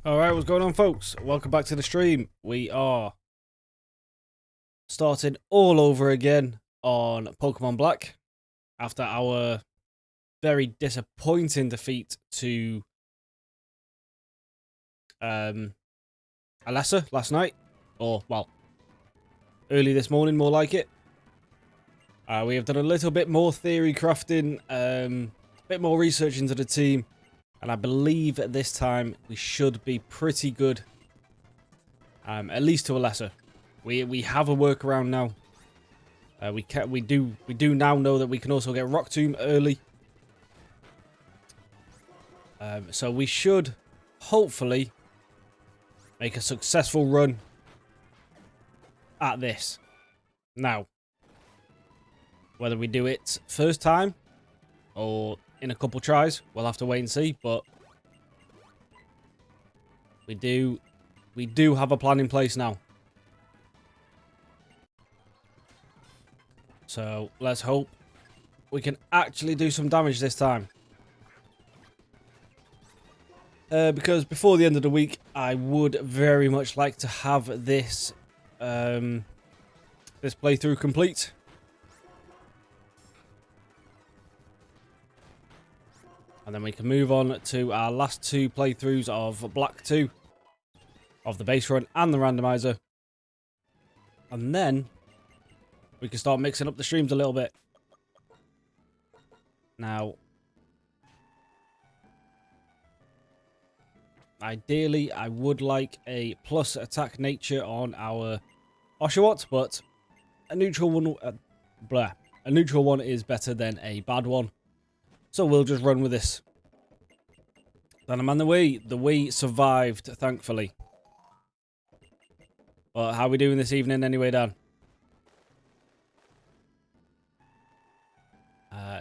Alright, what's going on, folks? Welcome back to the stream. We are starting all over again on Pokemon Black after our very disappointing defeat to Alessa last night. Or, well, early this morning, more like it. We have done a little bit more theory crafting, a bit more research into the team. And I believe at this time we should be pretty good, at least to Alessa. We have a workaround now. We do now know that we can also get Rock Tomb early. So we should hopefully make a successful run at this. Now, whether we do it first time or in a couple tries, we'll have to wait and see, but we do have a plan in place now. So let's hope we can actually do some damage this time. Because before the end of the week, I would very much like to have this this playthrough complete. And then we can move on to our last two playthroughs of Black 2, of the base run and the randomizer. And then we can start mixing up the streams a little bit. Now, ideally, I would like a plus attack nature on our Oshawott, but a neutral one, a neutral one is better than a bad one. So we'll just run with this. Then I'm on the way. The way survived, thankfully. But how are we doing this evening anyway, Dan?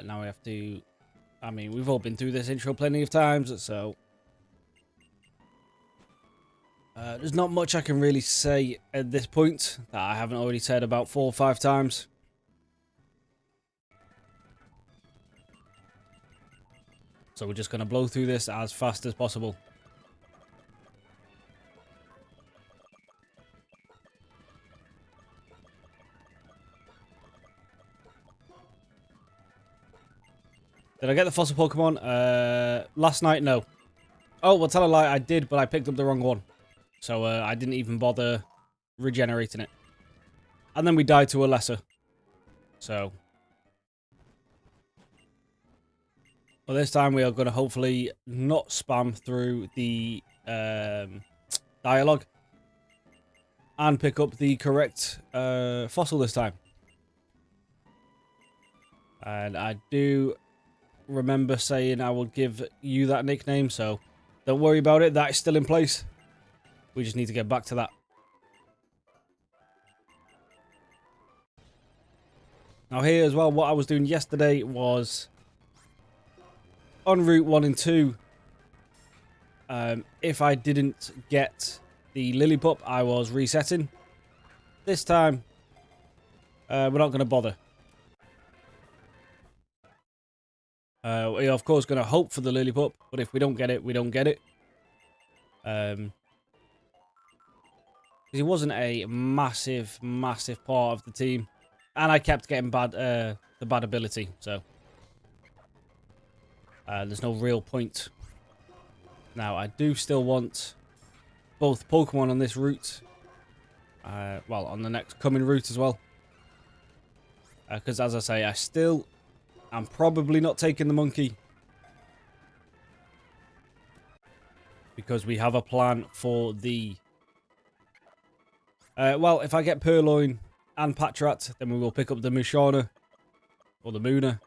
Now we have to... I mean, we've all been through this intro plenty of times, so... there's not much I can really say at this point that I haven't already said about 4 or 5 times. So we're just going to blow through this as fast as possible. Did I get the fossil Pokemon? Last night, no. Oh, well, tell a lie, I did, but I picked up the wrong one. So I didn't even bother regenerating it. And then we died to a lesser. So... Well, this time we are going to hopefully not spam through the dialogue and pick up the correct fossil this time. And I do remember saying I will give you that nickname, so don't worry about it. That is still in place. We just need to get back to that. Now here as well, what I was doing yesterday was... on Route 1 and 2, if I didn't get the Lillipup, I was resetting. This time, we're not going to bother. We're of course going to hope for the Lillipup, but if we don't get it, we don't get it. He wasn't a massive part of the team, and I kept getting the bad ability, so... there's no real point. Now, I do still want both Pokemon on this route. Well, on the next coming route as well. Because, as I say, I'm probably not taking the monkey. Because we have a plan for the... well, if I get Purloin and Patrat, then we will pick up the Musharna. Or the Moona.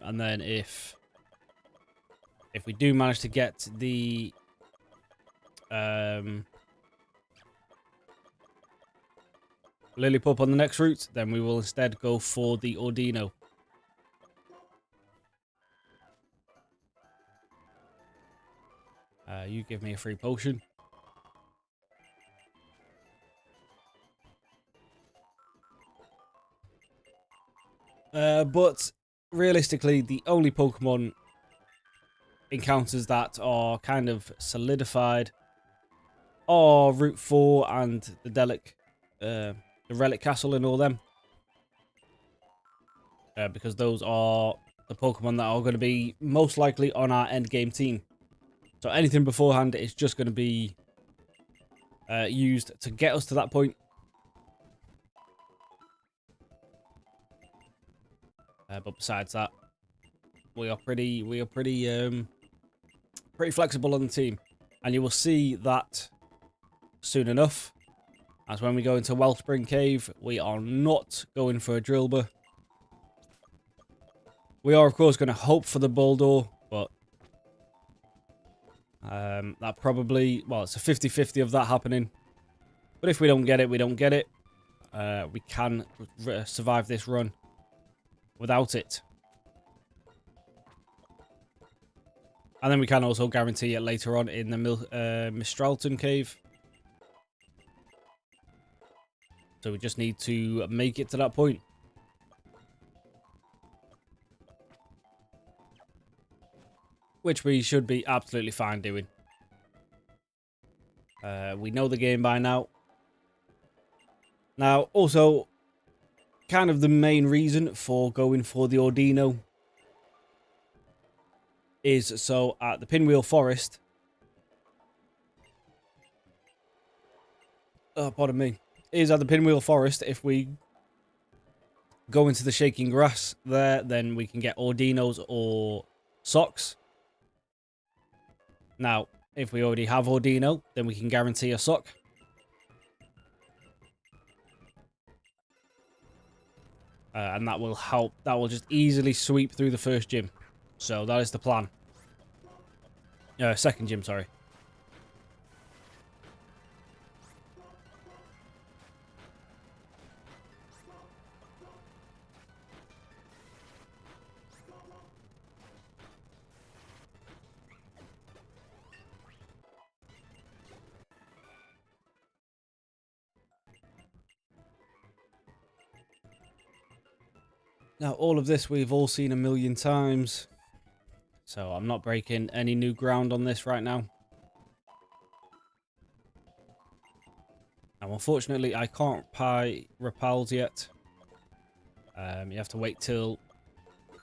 And then if we do manage to get the Lillipup on the next route, then we will instead go for the Ordino. You give me a free potion. But realistically, the only Pokemon encounters that are kind of solidified are Route 4 and the Relic Castle and all them. Because those are the Pokemon that are going to be most likely on our end game team. So anything beforehand is just going to be used to get us to that point. But besides that, we are pretty flexible on the team, and you will see that soon enough. As when we go into Wellspring Cave, we are not going for a Drillbur. We are, of course, going to hope for the Bulldor, but that probably, well, it's a 50-50 of that happening. But if we don't get it, we don't get it. We can survive this run without it. And then we can also guarantee it later on in the Mistralton Cave. So we just need to make it to that point. Which we should be absolutely fine doing. We know the game by now. Now, also, kind of the main reason for going for the Ordino is so at the Pinwheel Forest. Pardon me. Is at the Pinwheel Forest, if we go into the Shaking Grass there, then we can get Ordinos or Socks. Now, if we already have Ordino, then we can guarantee a Sock. And that will help. That will just easily sweep through the first gym. So that is the plan. Second gym, sorry. Now, all of this we've all seen a million times. So I'm not breaking any new ground on this right now. Now, unfortunately, I can't buy Repals yet. You have to wait till,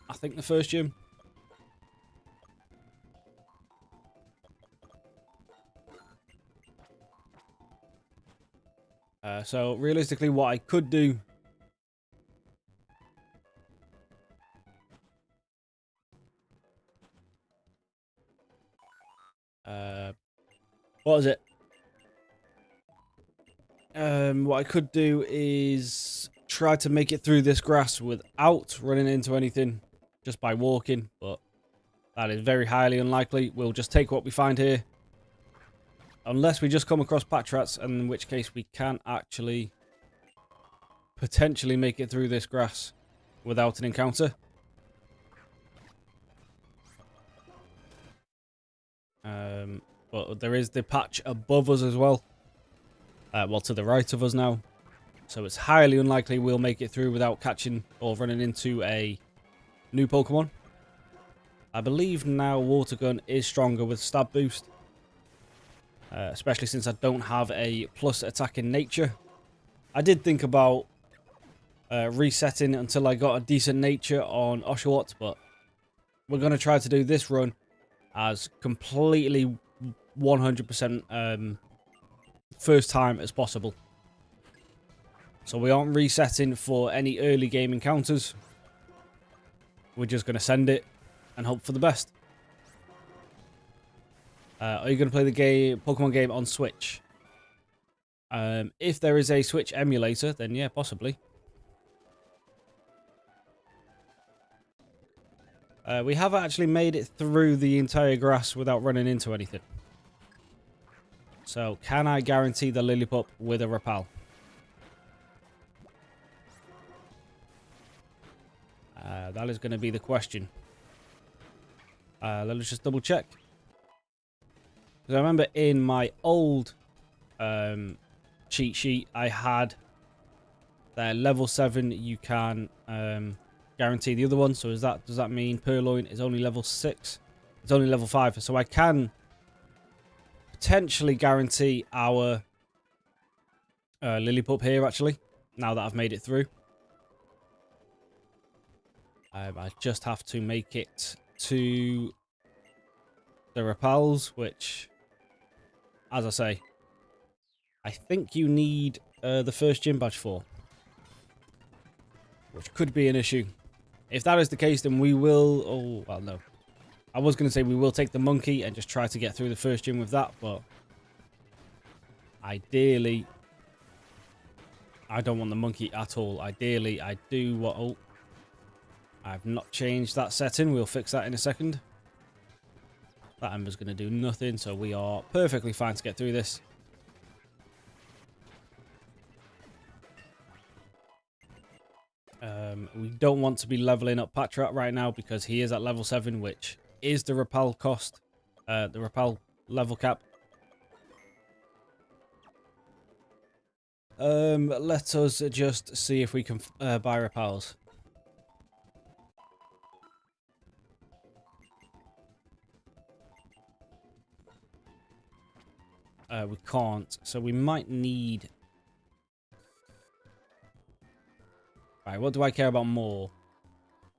I think, the first gym. So realistically, what I could do what is it? What I could do is try to make it through this grass without running into anything, just by walking, but that is very highly unlikely. We'll just take what we find here. Unless we just come across Patrats, in which case we can actually potentially make it through this grass without an encounter. But there is the patch above us as well. Well, to the right of us now. So it's highly unlikely we'll make it through without catching or running into a new Pokemon. I believe now Water Gun is stronger with Stab Boost. Especially since I don't have a plus attack in nature. I did think about resetting until I got a decent nature on Oshawott, but we're going to try to do this run as completely 100% first time as possible. So we aren't resetting for any early game encounters. We're just going to send it and hope for the best. Are you going to play the Pokemon game on Switch? If there is a Switch emulator, then yeah, possibly. We have actually made it through the entire grass without running into anything. So, can I guarantee the Lillipup with a Repel? That is going to be the question. Let's just double check. Because I remember in my old cheat sheet, I had that level 7 you can guarantee the other one. So does that mean Purloin is only level 6? It's only level 5. So I can potentially guarantee our Lillipup here, actually, now that I've made it through. I just have to make it to the Repels, which, as I say, I think you need the first gym badge for, which could be an issue. If that is the case, then we will... Oh, well, no. I was going to say we will take the monkey and just try to get through the first gym with that, but ideally, I don't want the monkey at all. Ideally, I do want... Oh, I've not changed that setting. We'll fix that in a second. That ember's going to do nothing, so we are perfectly fine to get through this. We don't want to be leveling up Patrat right now because he is at level 7, which is the repel cost, the repel level cap. Let us just see if we can buy repels. We can't, so we might need... Right, what do I care about more?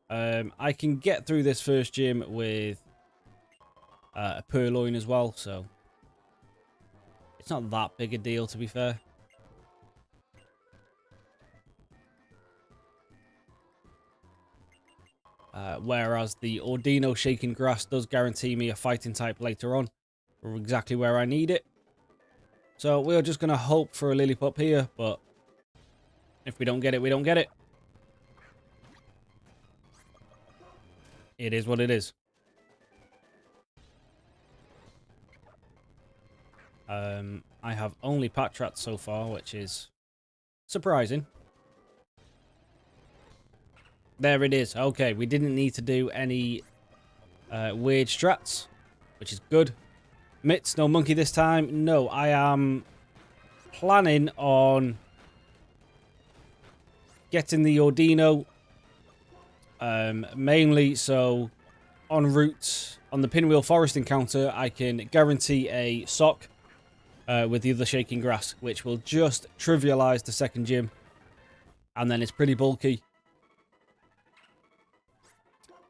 I can get through this first gym with a Purloin as well, so it's not that big a deal, to be fair. Whereas the Ordino Shaking Grass does guarantee me a fighting type later on, for exactly where I need it. So we're just going to hope for a Lillipup here, but if we don't get it, we don't get it. It is what it is. I have only Patrat so far, which is surprising. There it is. Okay, we didn't need to do any weird strats, which is good. Mitts, no monkey this time. No, I am planning on getting the Ordino. Mainly so en route on the Pinwheel Forest encounter, I can guarantee a sock with the other Shaking Grass, which will just trivialize the second gym. And then it's pretty bulky.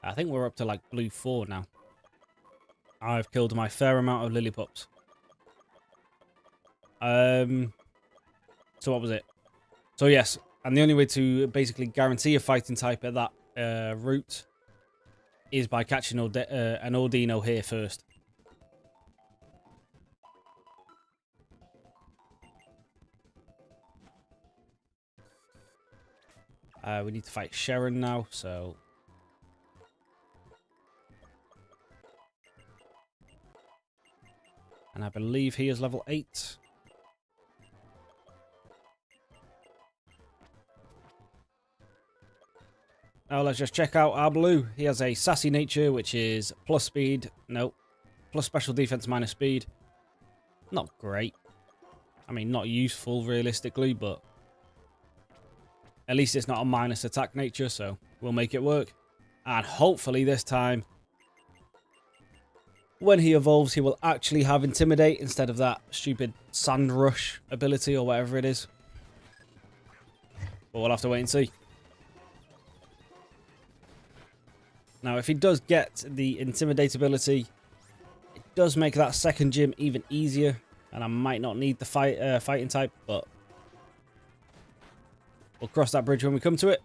I think we're up to like blue 4 now. I've killed my fair amount of Lillipups. So what was it? So yes, and the only way to basically guarantee a fighting type at that route is by catching an Ordino here first. We need to fight Sharon now, so... And I believe he is level 8. Now let's just check out our blue. He has a sassy nature, which is plus speed. No, plus special defense minus speed. Not great. I mean, not useful realistically, but at least it's not a minus attack nature, so we'll make it work. And hopefully this time, when he evolves, he will actually have Intimidate instead of that stupid Sand Rush ability or whatever it is. But we'll have to wait and see. Now, if he does get the Intimidate ability, it does make that second gym even easier. And I might not need the fighting type, but we'll cross that bridge when we come to it.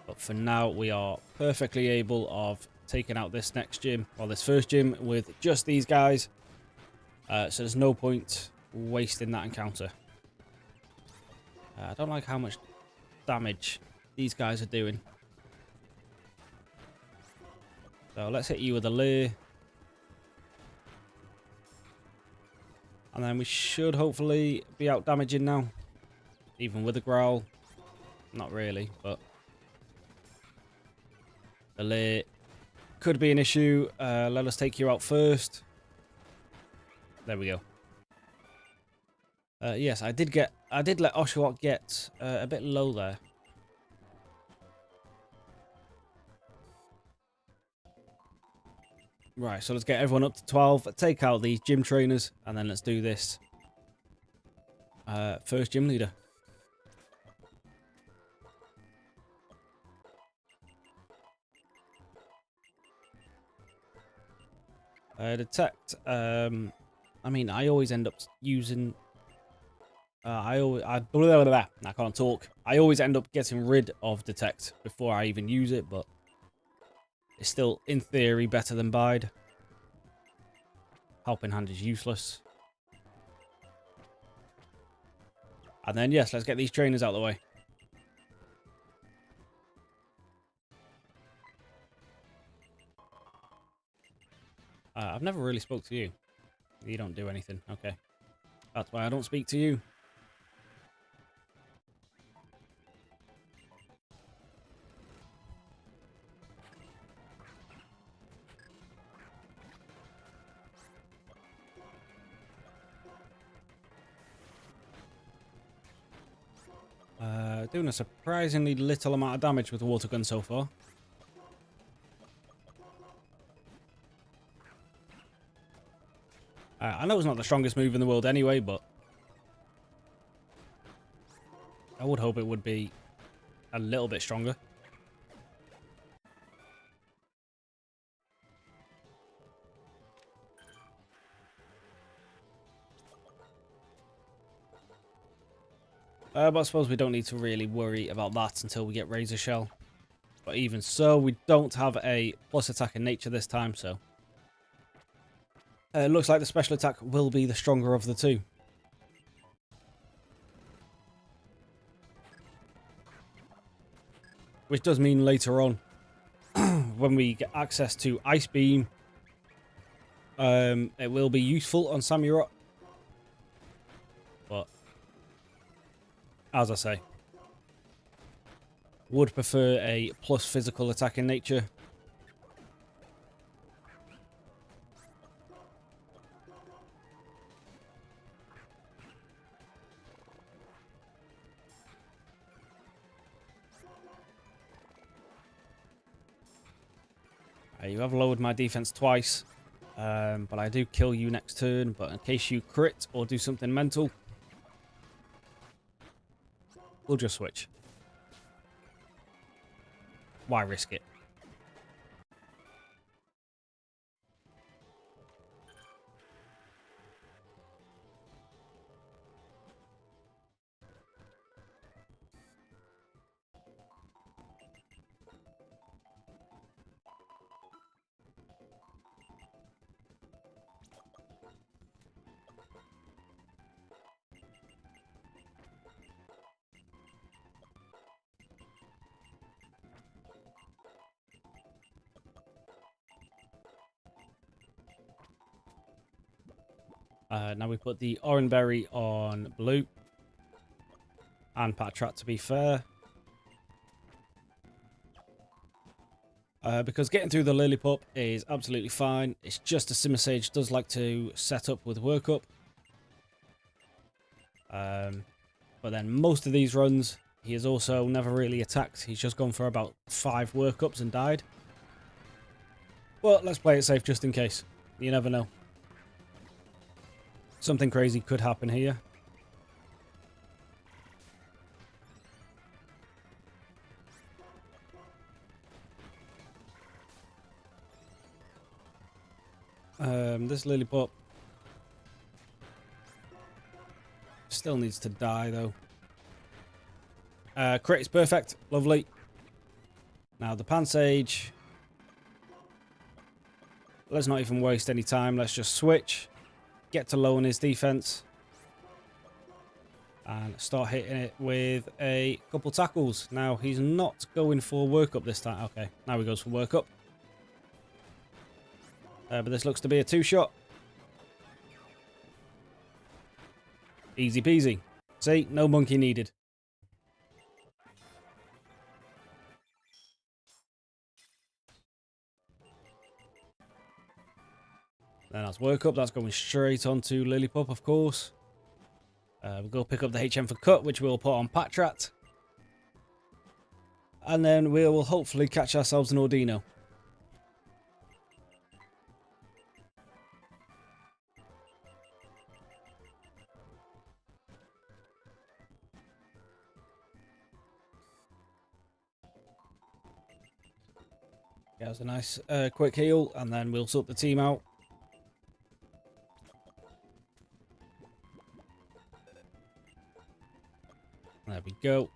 But for now, we are perfectly able of taking out this next gym, or this first gym, with just these guys. So there's no point wasting that encounter. I don't like how much damage these guys are doing. So let's hit you with a Leer. And then we should hopefully be out damaging now. Even with a Growl. Not really, but... the Leer could be an issue. Let us take you out first. There we go. Yes, I did let Oshawott get a bit low there. Right, so let's get everyone up to 12. Take out these gym trainers, and then let's do this. First gym leader. Detect. I mean, I always end up using. Blah, blah, blah, I can't talk. I always end up getting rid of detect before I even use it, but it's still, in theory, better than bide. Helping hand is useless. And then, yes, let's get these trainers out of the way. I've never really spoke to you. You don't do anything. Okay. That's why I don't speak to you. Doing a surprisingly little amount of damage with the water gun so far. I know it's not the strongest move in the world anyway, but I would hope it would be a little bit stronger. But I suppose we don't need to really worry about that until we get Razor Shell. But even so, we don't have a plus attack in nature this time, so... it looks like the special attack will be the stronger of the two. Which does mean later on, when we get access to Ice Beam, it will be useful on Samurott. But, as I say, would prefer a plus physical attack in nature. You have lowered my defense twice, but I do kill you next turn. But in case you crit or do something mental, we'll just switch. Why risk it? Now we put the orange berry on blue. And Patrat, to be fair. Because getting through the Lillipup is absolutely fine. It's just a Simmer Sage does like to set up with workup. But then most of these runs, he has also never really attacked. He's just gone for about 5 workups and died. But let's play it safe just in case. You never know. Something crazy could happen here. This Lillipup still needs to die, though. Crit is perfect. Lovely. Now, the Pansage. Let's not even waste any time. Let's just switch. Get to low on his defense. And start hitting it with a couple tackles. Now, he's not going for workup this time. Okay, now he goes for workup. But this looks to be a 2-shot. Easy peasy. See, no monkey needed. Then that's workup. That's going straight onto Lillipup, of course. We'll go pick up the HM for cut, which we'll put on Patrat. And then we will hopefully catch ourselves an Ordino. Yeah, it was a nice quick heal, and then we'll sort the team out. There we go.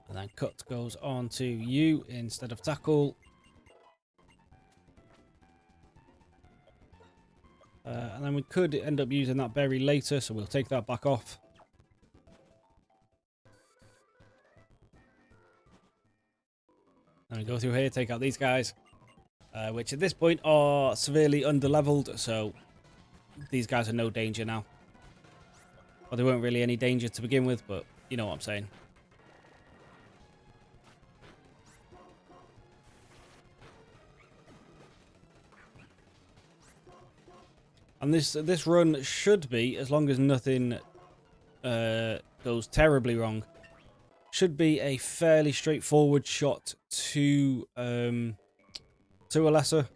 And then cut goes on to you instead of tackle. And then we could end up using that berry later, so we'll take that back off. And we go through here, take out these guys, which at this point are severely under-leveled, so these guys are no danger now. Well, they weren't really any danger to begin with, but you know what I'm saying. And this run should be, as long as nothing goes terribly wrong, should be a fairly straightforward shot to a lesser.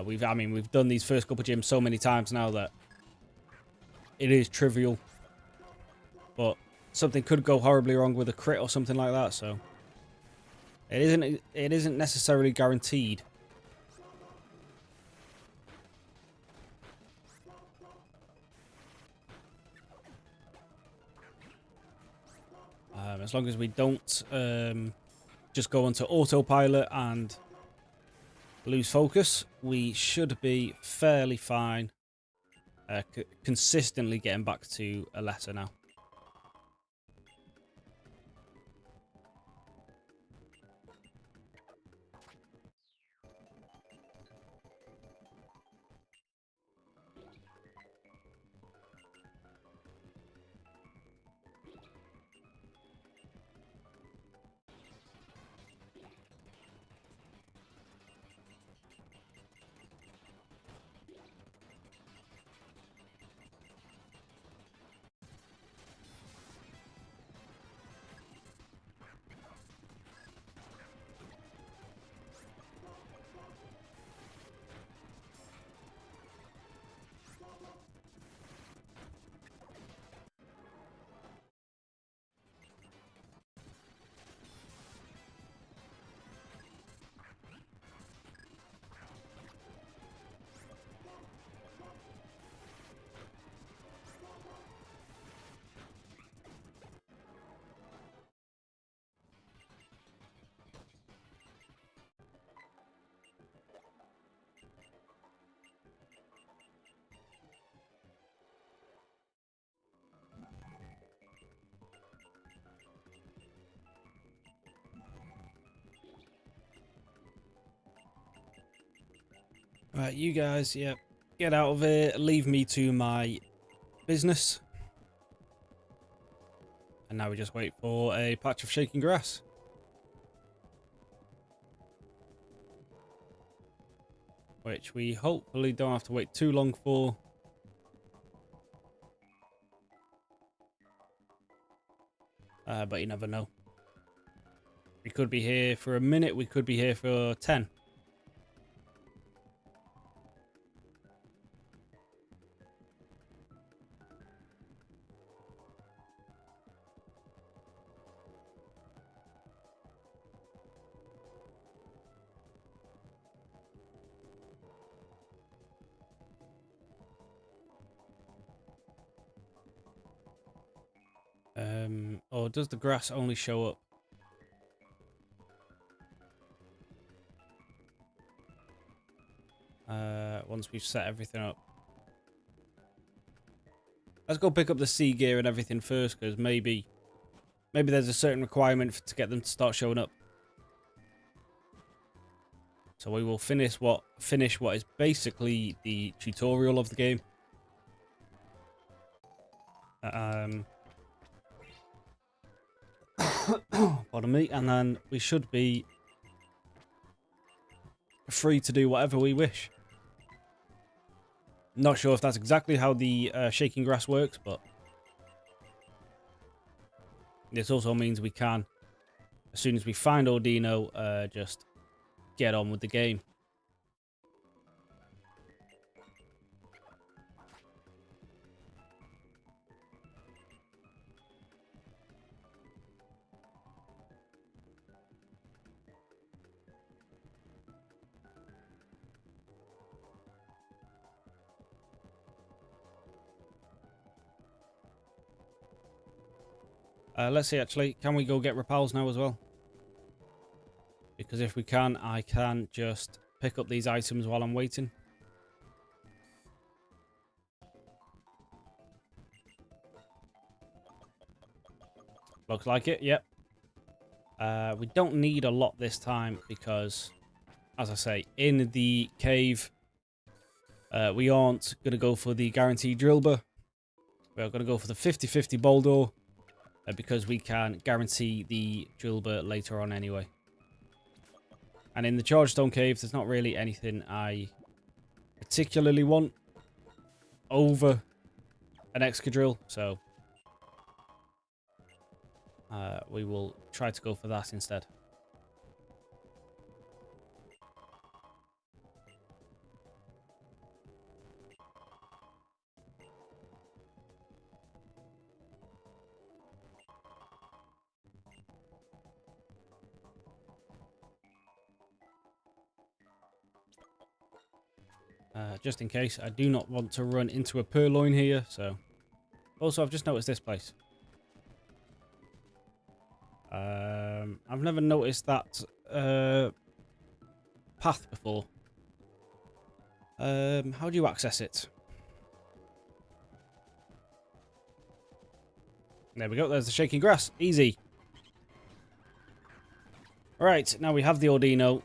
We've done these first couple of gyms so many times now that it is trivial, but something could go horribly wrong with a crit or something like that. So it isn't necessarily guaranteed. As long as we don't just go onto autopilot and lose focus, we should be fairly fine. Consistently getting back to a lesser now. Right, you guys, yeah, get out of here. Leave me to my business. And now we just wait for a patch of shaking grass. Which we hopefully don't have to wait too long for. But you never know. We could be here for a minute, we could be here for 10. Or does the grass only show up? Once we've set everything up. Let's go pick up the sea gear and everything first, because maybe there's a certain requirement to get them to start showing up. So we will finish what is basically the tutorial of the game. Pardon me, and then we should be free to do whatever we wish. Not sure if that's exactly how the shaking grass works, but this also means we can, as soon as we find Ordino, just get on with the game. Let's see, actually, can we go get repels now as well? Because if we can, I can just pick up these items while I'm waiting. Looks like it, yep. We don't need a lot this time because, as I say, in the cave, we aren't going to go for the guaranteed drillbur. We are going to go for the 50-50 boulder because we can guarantee the drillbur later on anyway. And in the Chargestone cave, there's not really anything I particularly want over an Excadrill, so we will try to go for that instead. Just in case, I do not want to run into a purloin here, so... Also, I've just noticed this place. I've never noticed that path before. How do you access it? There we go, there's the shaking grass. Easy. Right, now we have the Ordino.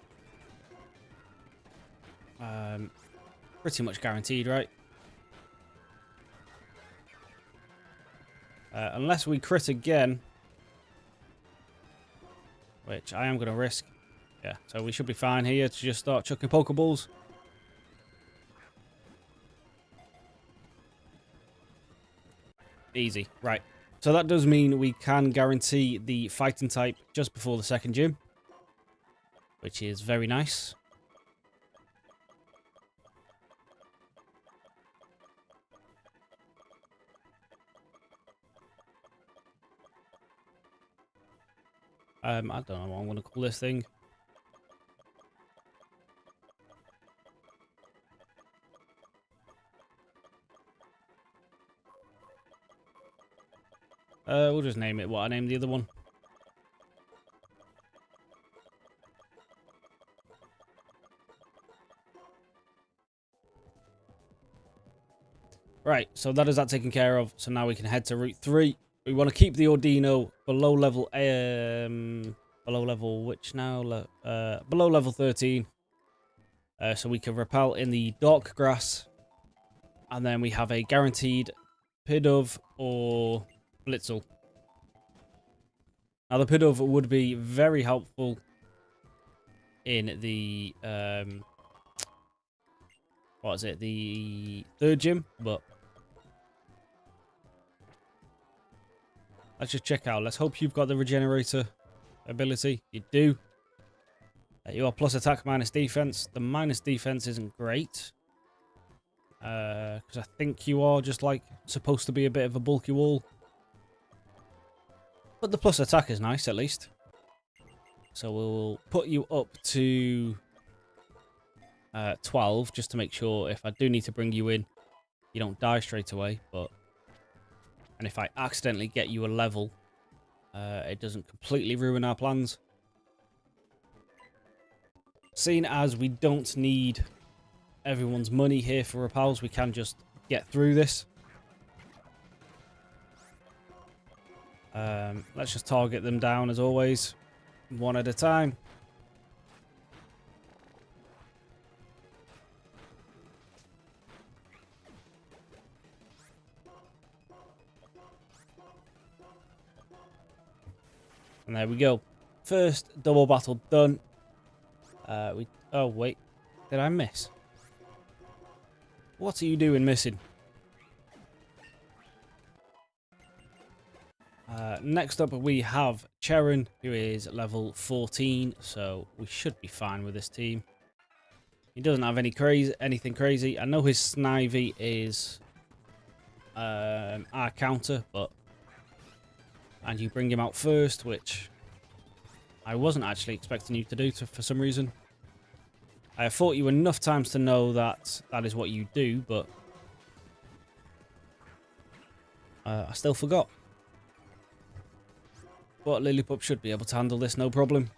Pretty much guaranteed, right? Unless we crit again. Which I am going to risk. Yeah, so we should be fine here to just start chucking Pokeballs. Easy, right. So that does mean we can guarantee the fighting type just before the second gym. Which is very nice. I don't know what I'm going to call this thing. We'll just name it what I named the other one. Right, so that is that taken care of. So now we can head to Route 3. We want to keep the Ordino below level which now? Below level 13. So we can repel in the dark grass. And then we have a guaranteed Pidove or Blitzel. Now the Pidove would be very helpful in the what is it? The third gym, but let's just check out. Let's hope you've got the regenerator ability. You do. You are plus attack, minus defense. The minus defense isn't great. Because I think you are just like supposed to be a bit of a bulky wall. But the plus attack is nice at least. So we'll put you up to 12 just to make sure if I do need to bring you in, you don't die straight away. And if I accidentally get you a level, it doesn't completely ruin our plans. Seeing as we don't need everyone's money here for repels, we can just get through this. Let's just target them down as always, one at a time. And there we go. First double battle done. Oh wait, Did I miss? What are you doing missing? Next up we have Cheran, who is level 14, so we should be fine with this team. He doesn't have anything crazy. I know his Snivy is our counter, and you bring him out first, which I wasn't actually expecting you to do for some reason. I have fought you enough times to know that that is what you do, but I still forgot. But Lillipup should be able to handle this, no problem.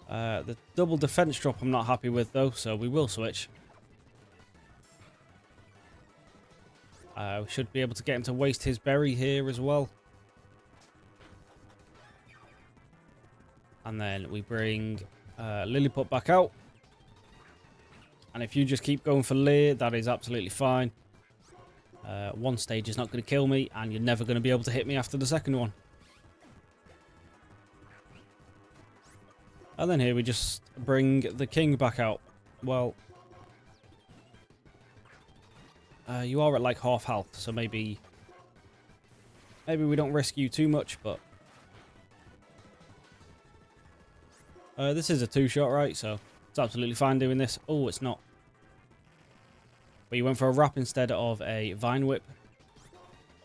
The double defense drop I'm not happy with, though, so we will switch. We should be able to get him to waste his berry here as well. And then we bring Lillipup back out. And if you just keep going for Leer, that is absolutely fine. One stage is not going to kill me, and you're never going to be able to hit me after the second one. And then here we just bring the king back out. Well, you are at like half health, so maybe we don't risk you too much, but this is a two-shot, right? So it's absolutely fine doing this. Oh, it's not. But you went for a wrap instead of a vine whip.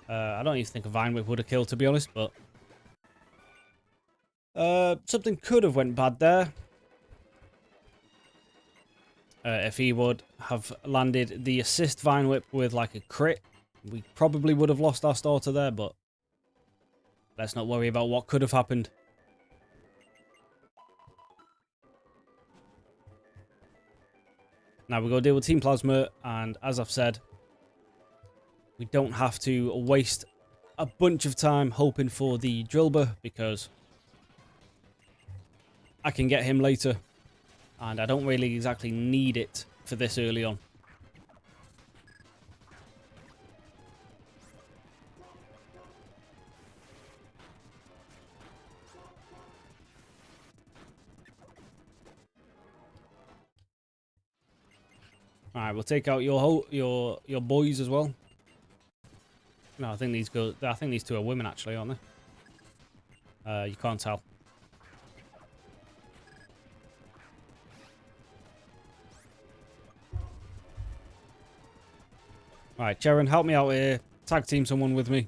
I don't even think a vine whip would have killed, to be honest, but something could have went bad there. If he would have landed the assist vine whip with like a crit, we probably would have lost our starter there, but let's not worry about what could have happened. Now we go deal with Team Plasma, and as I've said, we don't have to waste a bunch of time hoping for the Drillbur, because I can get him later, and I don't really exactly need it for this early on. All right, we'll take out your boys as well. No, I think these two are women actually, aren't they? You can't tell. All right, Jaren, help me out here. Tag team someone with me.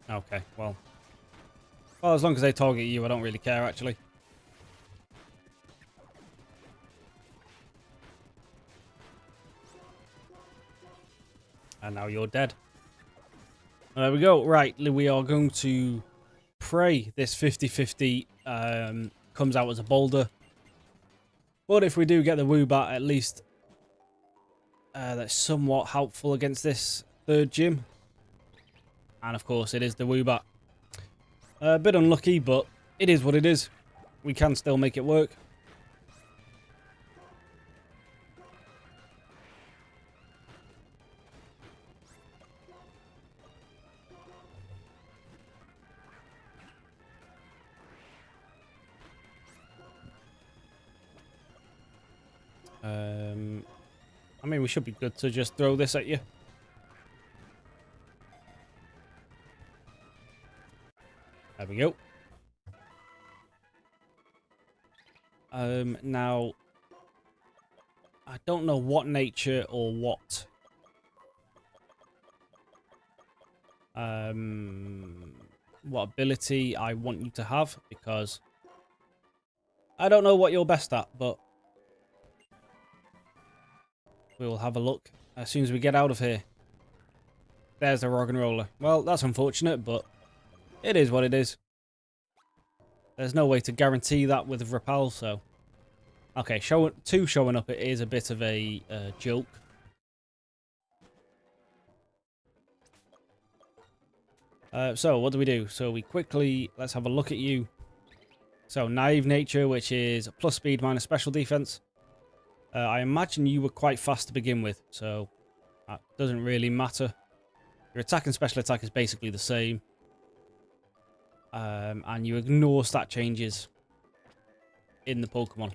Okay, well, as long as they target you, I don't really care actually. And now you're dead. There we go. Right, we are going to pray this 50-50 comes out as a boulder. But if we do get the Woobat, at least that's somewhat helpful against this third gym. And of course, it is the Woobat. A bit unlucky, but it is what it is. We can still make it work. I mean, we should be good to just throw this at you. There we go. Now, I don't know what nature or what ability I want you to have, because I don't know what you're best at, but we will have a look as soon as we get out of here. There's the rock and roller. Well, that's unfortunate, but it is what it is. There's no way to guarantee that with Repel, so... Okay, two showing up, it is a bit of a joke. So, what do we do? So, we quickly... Let's have a look at you. So, Naive Nature, which is plus speed minus special defense. I imagine you were quite fast to begin with, so that doesn't really matter. Your attack and special attack is basically the same. And you ignore stat changes. in the Pokemon.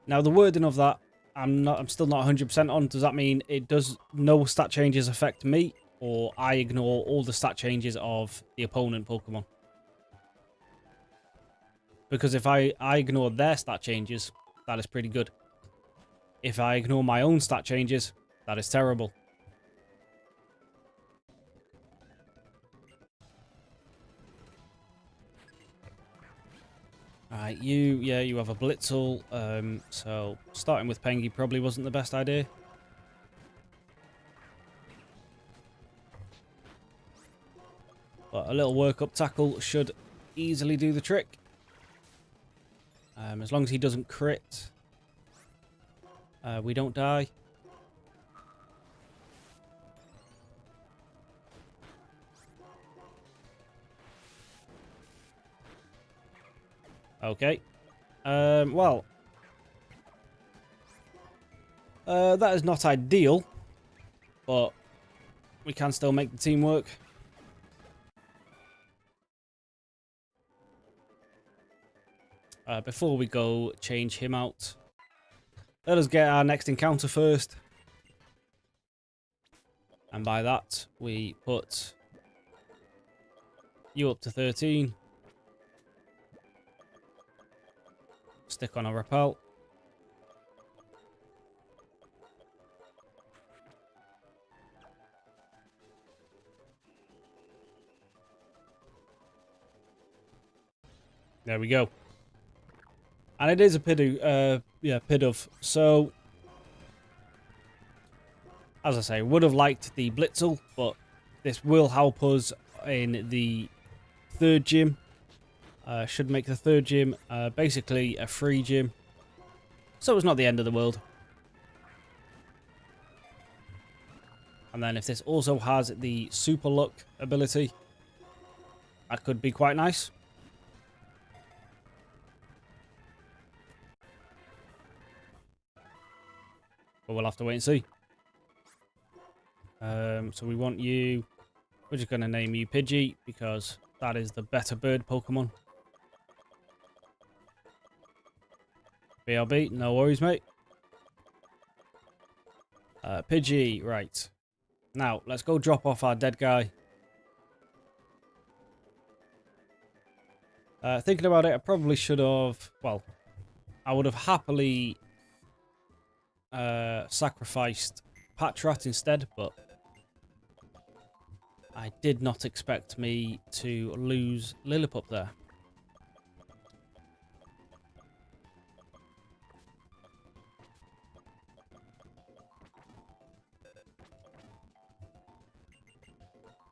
Now, the wording of that, I'm still not 100% on. Does that mean it does no stat changes affect me, or I ignore all the stat changes of the opponent Pokemon? Because if I ignore their stat changes, that is pretty good. If I ignore my own stat changes, that is terrible. Alright, you have a Blitzel, so starting with Pengy probably wasn't the best idea. But a little work-up tackle should easily do the trick. As long as he doesn't crit, we don't die. Okay. Well. That is not ideal, but we can still make the team work. Before we go change him out, let us get our next encounter first. And by that, we put you up to 13. Stick on a repel. There we go. And it is a Pidove. So, as I say, would have liked the Blitzel, but this will help us in the third gym. Should make the third gym basically a free gym. So it's not the end of the world. And then if this also has the Super Luck ability, that could be quite nice. But we'll have to wait and see. So we want you... We're just going to name you Pidgey because that is the better bird Pokemon. BRB, no worries, mate. Pidgey, right. Now, let's go drop off our dead guy. Thinking about it, I probably should have... Well, I would have happily sacrificed Patrat instead, but I did not expect me to lose Lillipup there.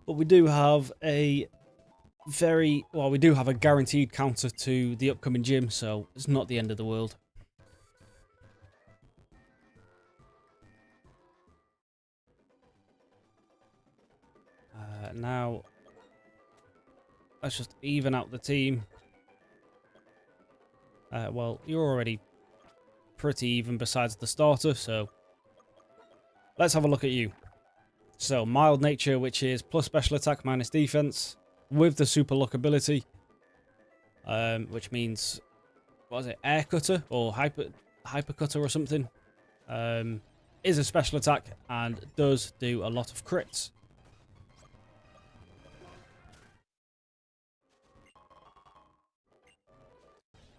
But we do have a we do have a guaranteed counter to the upcoming gym, so it's not the end of the world. Now, let's just even out the team. Well, you're already pretty even besides the starter, so let's have a look at you. So, mild nature, which is plus special attack minus defense, with the super luck ability, which means, what is it, air cutter or hyper cutter or something, is a special attack and does do a lot of crits.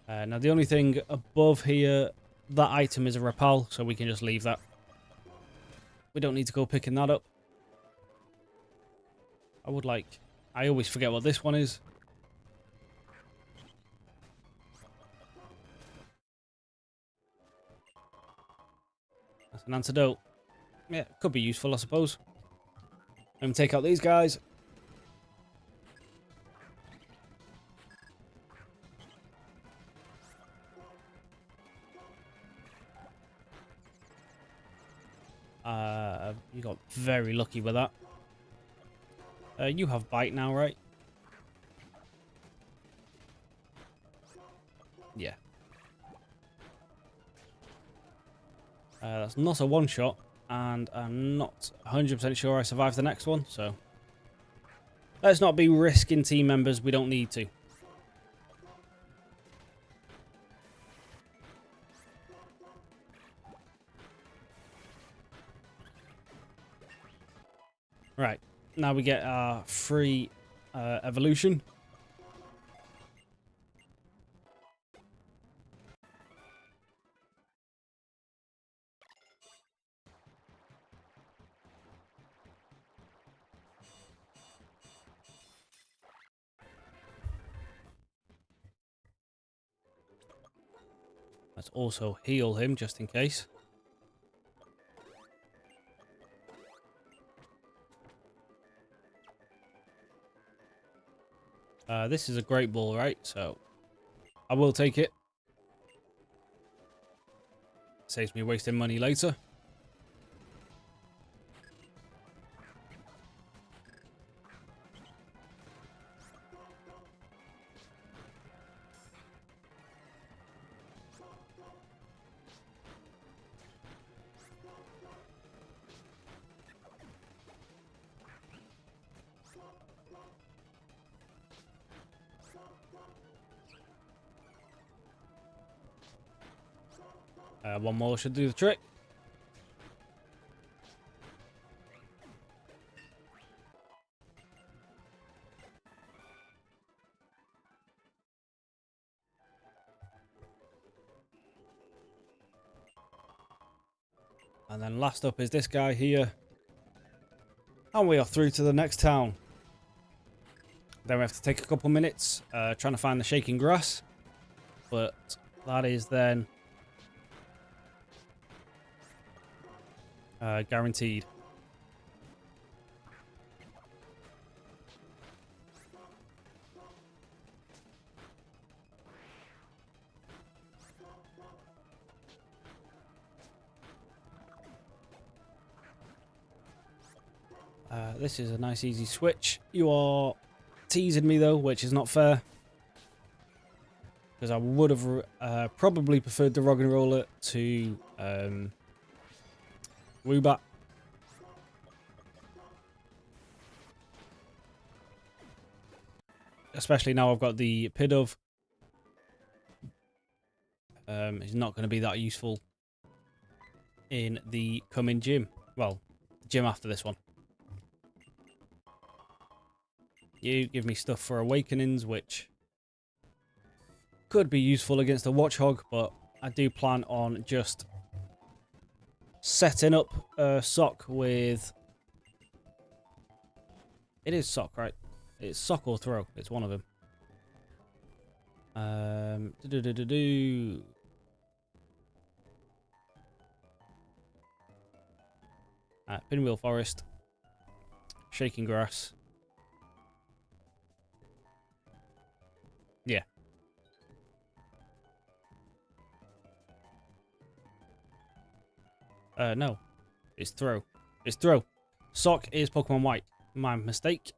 Now, the only thing above here, that item is a repel, so we can just leave that. We don't need to go picking that up. I always forget what this one is. That's an antidote. Yeah, could be useful, I suppose. Let me take out these guys. You got very lucky with that. You have bite now, right? Yeah. That's not a one-shot, and I'm not 100% sure I survived the next one, so... Let's not be risking team members we don't need to. Right. Now we get our free evolution. Let's also heal him just in case. This is a great ball, right? So I will take it. Saves me wasting money later. One more should do the trick. And then last up is this guy here. And we are through to the next town. Then we have to take a couple minutes trying to find the shaking grass. But that is then guaranteed. This is a nice easy switch. You are teasing me though, which is not fair. Because I would have probably preferred the Rog and Roller to Woobat. Especially now I've got the Pidove. It's not going to be that useful in the coming gym. Well, the gym after this one. You give me stuff for awakenings, which could be useful against a Watchhog, but I do plan on just setting up a sock with... It is sock, right? It's sock or throw. It's one of them. Pinwheel Forest. Shaking Grass. Yeah. No. It's throw. It's throw. Sock is Pokemon White. My mistake.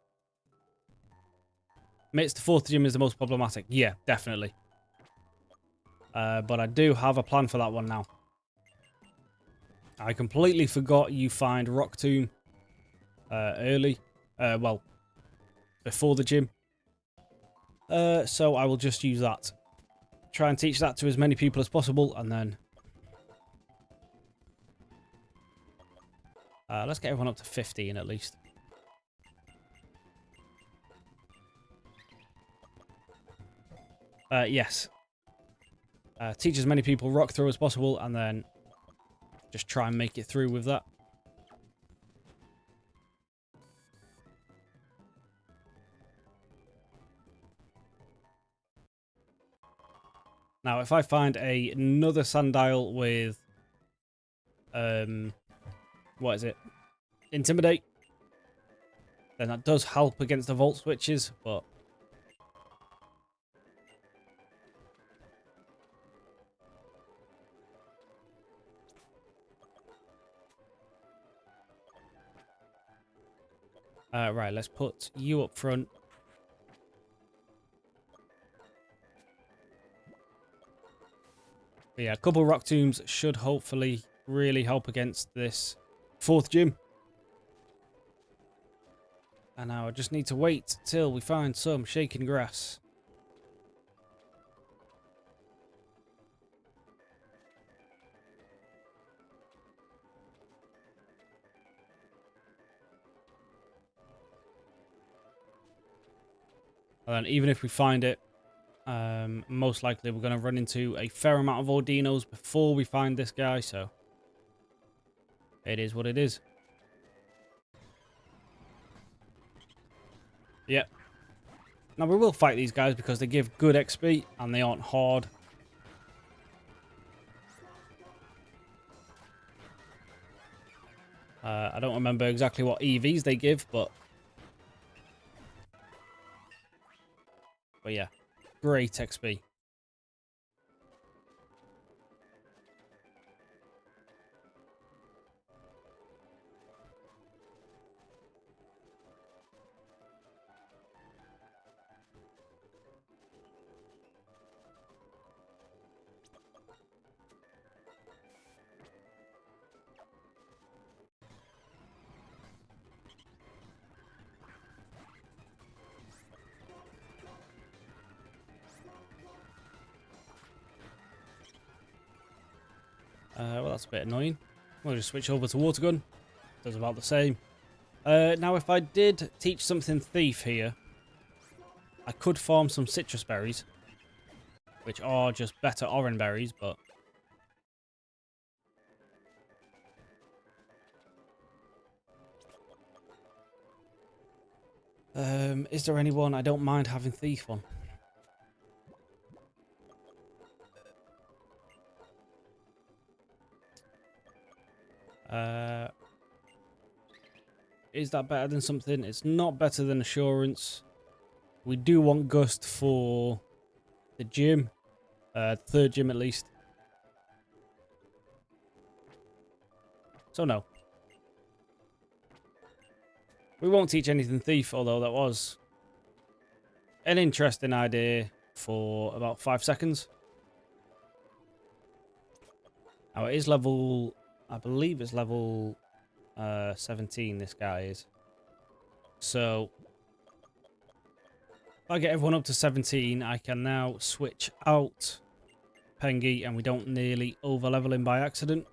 Admits the fourth gym is the most problematic. Yeah, definitely. But I do have a plan for that one now. I completely forgot you find Rock Tomb early. Well, before the gym. So I will just use that. Try and teach that to as many people as possible, and then... let's get everyone up to 15 at least. Yes. Teach as many people Rock Throw as possible, and then just try and make it through with that. Now, if I find another Sandile with... what is it? Intimidate. Then that does help against the Volt Switches, but... right, let's put you up front. But yeah, a couple Rock Tombs should hopefully really help against this fourth gym. And now I just need to wait till we find some shaking grass. And then even if we find it, most likely we're going to run into a fair amount of Ordinos before we find this guy, so it is what it is. Yep. Now we will fight these guys because they give good XP and they aren't hard. I don't remember exactly what EVs they give, but yeah, great XP. Well, that's a bit annoying. We'll just switch over to water gun. Does about the same. Now, if I did teach something thief here, I could farm some citrus berries, which are just better orange berries, but is there anyone I don't mind having thief on? Is that better than something? It's not better than assurance. We do want gust for the gym, third gym at least. So no. We won't teach anything thief, although that was an interesting idea for about 5 seconds. Now it is level, I believe it's level 17 this guy is. So if I get everyone up to 17, I can now switch out Pengy and we don't nearly over level him by accident.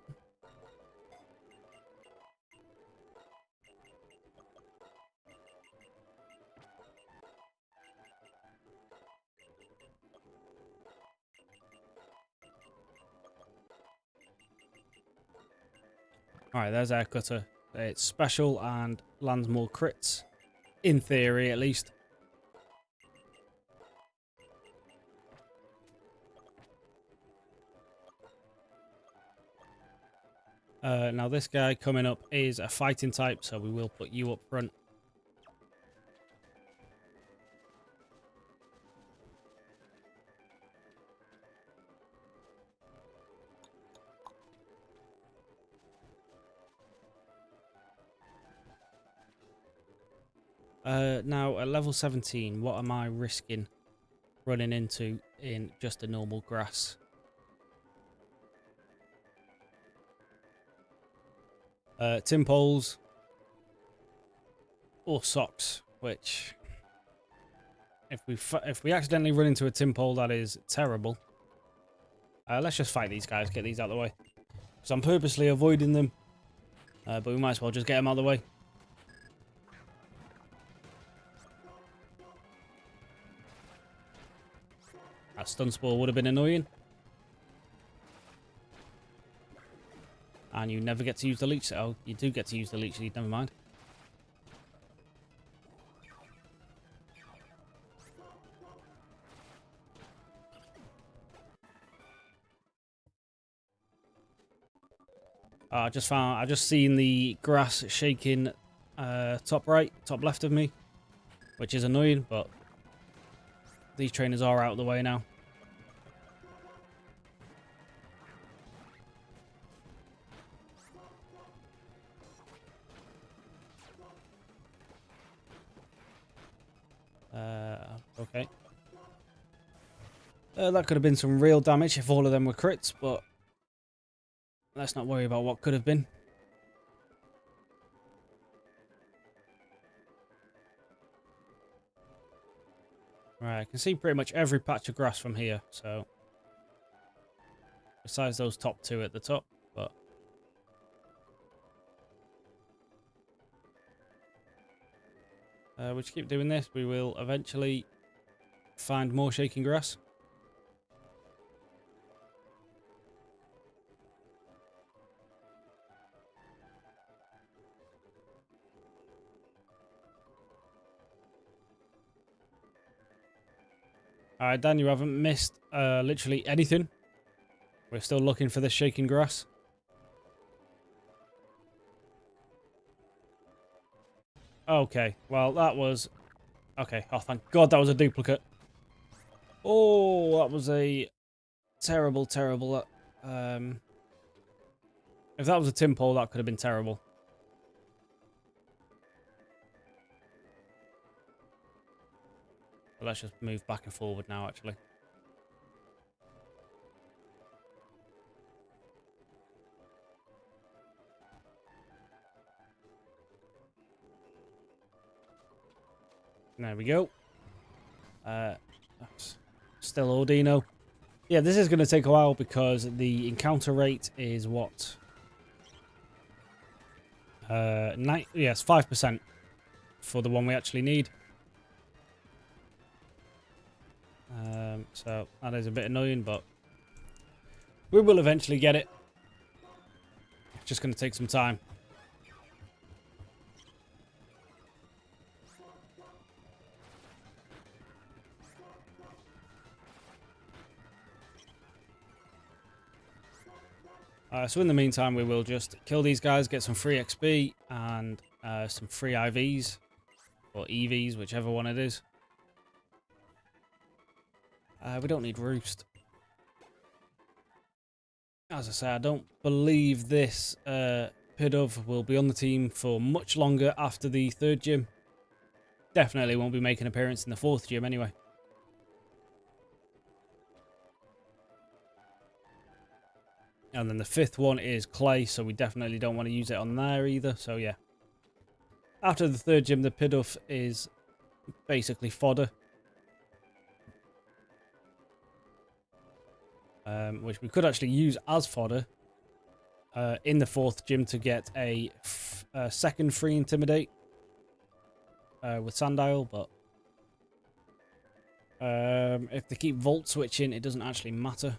Alright, there's our cutter. It's special and lands more crits. In theory, at least. Now this guy coming up is a fighting type, so we will put you up front. Now at level 17, what am I risking running into in just a normal grass? Tin poles or socks, which if we accidentally run into a tin pole, that is terrible. Let's just fight these guys, get these out of the way. Because I'm purposely avoiding them, but we might as well just get them out of the way. That stun spore would have been annoying. And you never get to use the leech. Oh, you do get to use the leech seed, never mind. I just seen the grass shaking top right, top left of me, which is annoying, but these trainers are out of the way now. Okay. That could have been some real damage if all of them were crits, but let's not worry about what could have been. Right, I can see pretty much every patch of grass from here, so besides those top two at the top, but we just keep doing this. We will eventually find more shaking grass. Alright, Dan, you haven't missed literally anything. We're still looking for this shaking grass. Okay, well, that was... Okay, oh, thank God that was a duplicate. Oh, that was a terrible, terrible... if that was a tin pole, that could have been terrible. But let's just move back and forward now, actually. There we go. Still Ordino. Yeah, this is going to take a while because the encounter rate is what? Yes, 5% for the one we actually need. So that is a bit annoying, but we will eventually get it. It's just going to take some time. So in the meantime, we will just kill these guys, get some free XP and some free IVs or EVs, whichever one it is. We don't need Roost. As I say, I don't believe this Pidove will be on the team for much longer after the 3rd gym. Definitely won't be making an appearance in the 4th gym anyway. And then the 5th one is clay, so we definitely don't want to use it on there either. So yeah. After the 3rd gym, the Pidove is basically fodder. Which we could actually use as fodder in the 4th gym to get a 2nd free Intimidate with Sandile, but if they keep Volt switching, it doesn't actually matter.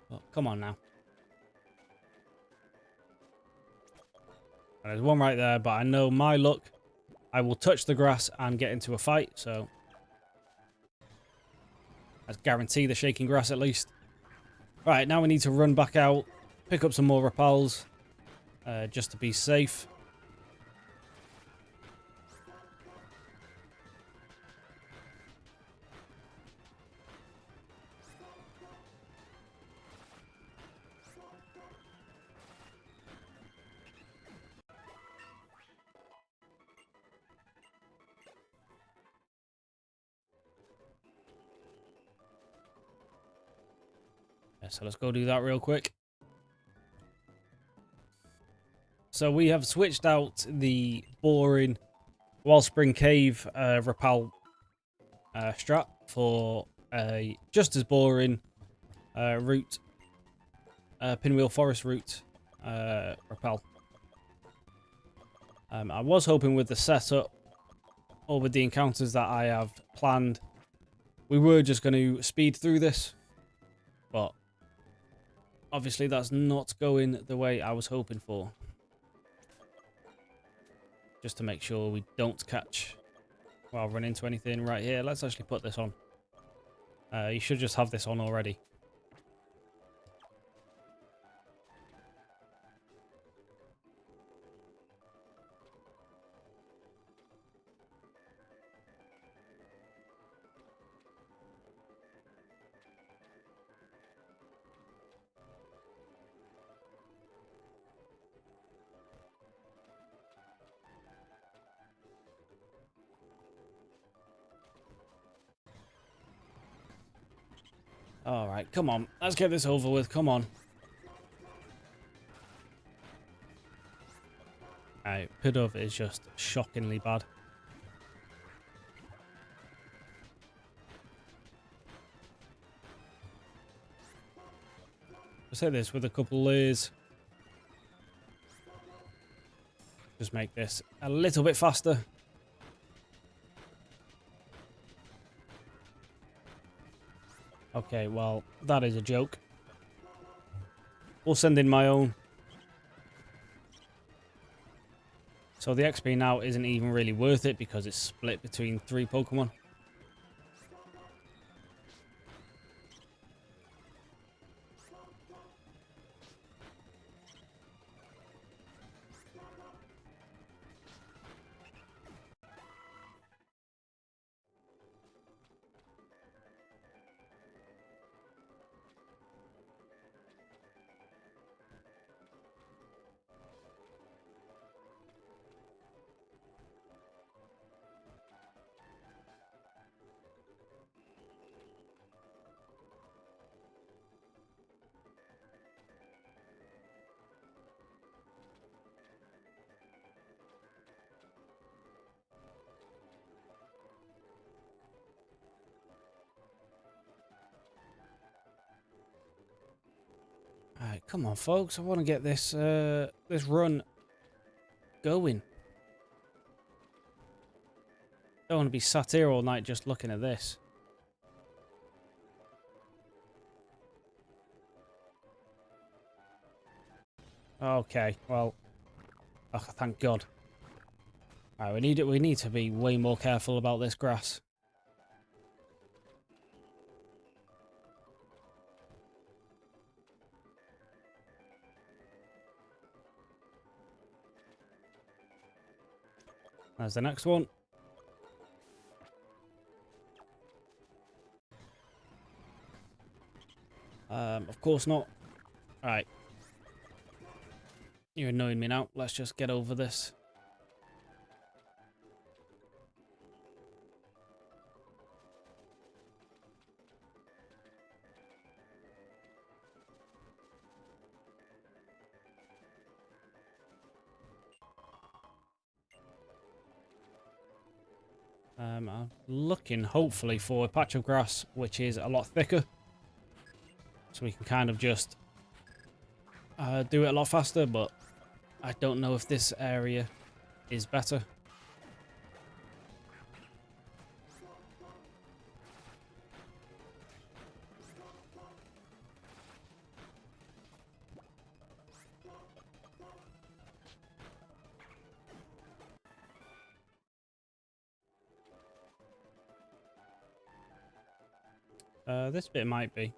Well, come on now. There's one right there, but I know my luck. I will touch the grass and get into a fight, so let's guarantee the shaking grass at least. Right, now we need to run back out, pick up some more repels, just to be safe. So let's go do that real quick. So we have switched out the boring Wellspring Cave repel strat for a just as boring route, Pinwheel Forest route repel. I was hoping with the setup or with the encounters that I have planned, we were just going to speed through this, but obviously that's not going the way I was hoping for. Just to make sure we don't catch, well, run into anything right here. Let's actually put this on. You should just have this on already. Alright, come on. Let's get this over with. Come on. Alright, Pidove is just shockingly bad. Let's hit this with a couple layers. Just make this a little bit faster. Okay, well, that is a joke. We'll send in my own. So the XP now isn't even really worth it because it's split between 3 Pokemon. Alright, come on, folks. I want to get this this run going. Don't want to be sat here all night just looking at this. Okay, well, oh, thank God. Alright, we need to be way more careful about this grass. There's the next one. Of course not. Alright. You're annoying me now. Let's just get over this. I'm looking, hopefully, for a patch of grass which is a lot thicker. So we can kind of just do it a lot faster, but I don't know if this area is better. This bit might be.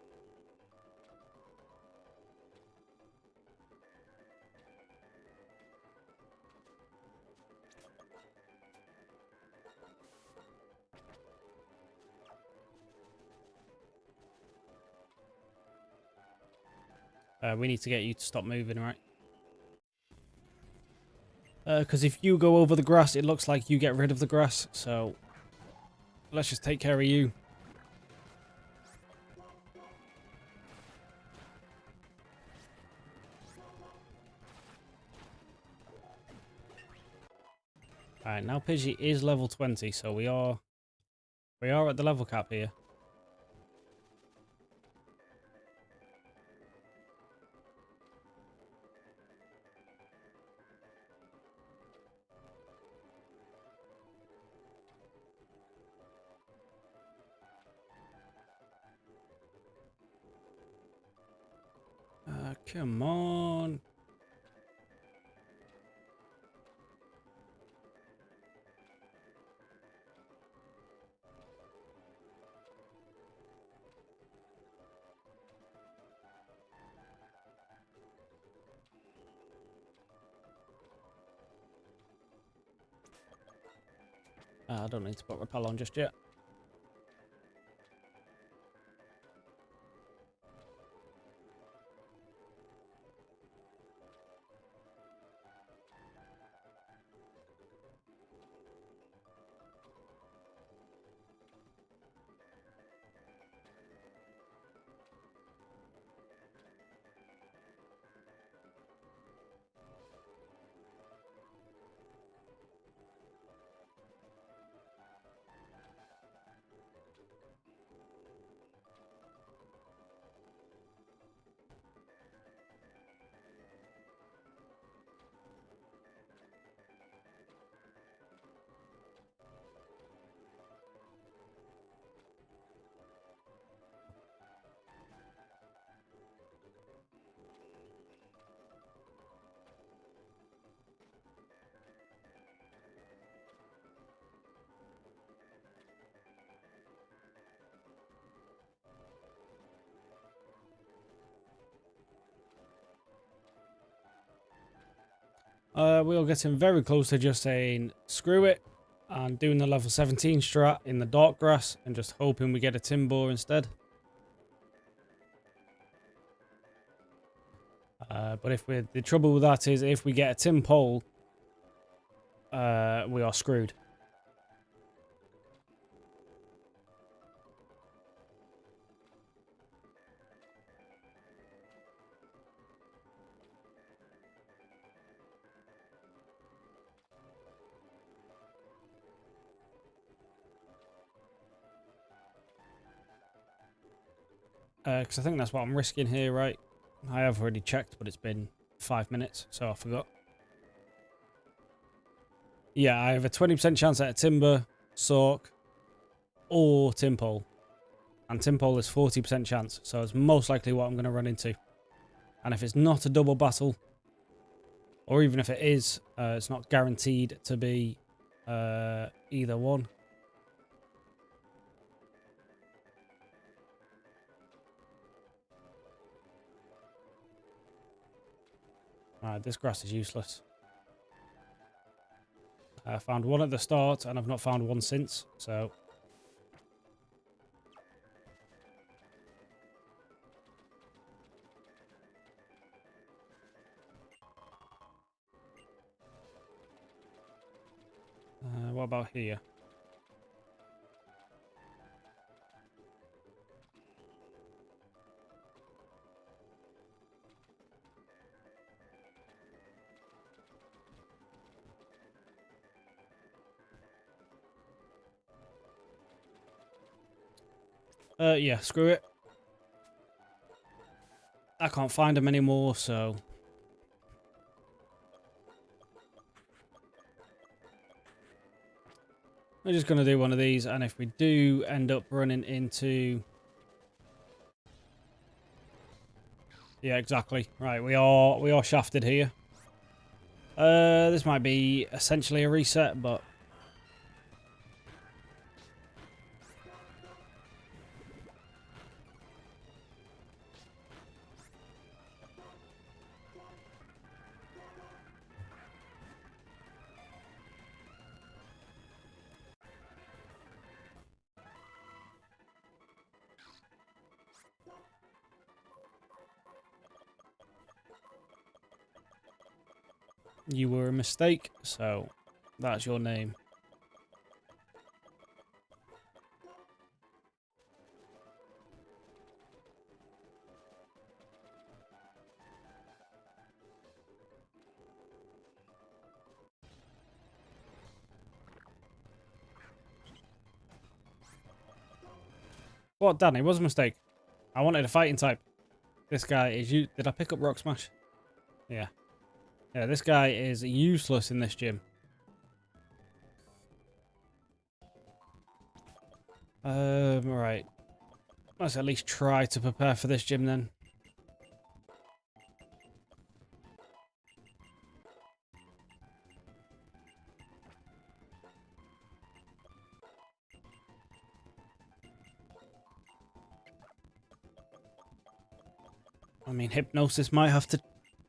We need to get you to stop moving, right? Because if you go over the grass, it looks like you get rid of the grass. So let's just take care of you. Alright, now Pidgey is level 20, so we are at the level cap here. Come on. I don't need to put repel on just yet. We are getting very close to just saying screw it and doing the level 17 strat in the dark grass and just hoping we get a timber instead. But if we're, the trouble with that is if we get a tin pole, we are screwed. Because I think that's what I'm risking here, right? I have already checked, but it's been 5 minutes, so I forgot. Yeah, I have a 20% chance at a timber, sork, or tin pole. And tin pole is 40% chance, so it's most likely what I'm going to run into. And if it's not a double battle, or even if it is, it's not guaranteed to be either one. This grass is useless. I found one at the start, and I've not found one since, so... what about here? Yeah, screw it. I can't find them anymore, so... We're just going to do one of these, and if we do end up running into... Yeah, exactly. Right, we are shafted here. This might be essentially a reset, but... You were a mistake, so that's your name. What, Danny? It was a mistake. I wanted a fighting type. This guy is you. Did I pick up Rock Smash? Yeah. Yeah, this guy is useless in this gym. Right. Let's at least try to prepare for this gym then. I mean, Hypnosis might have to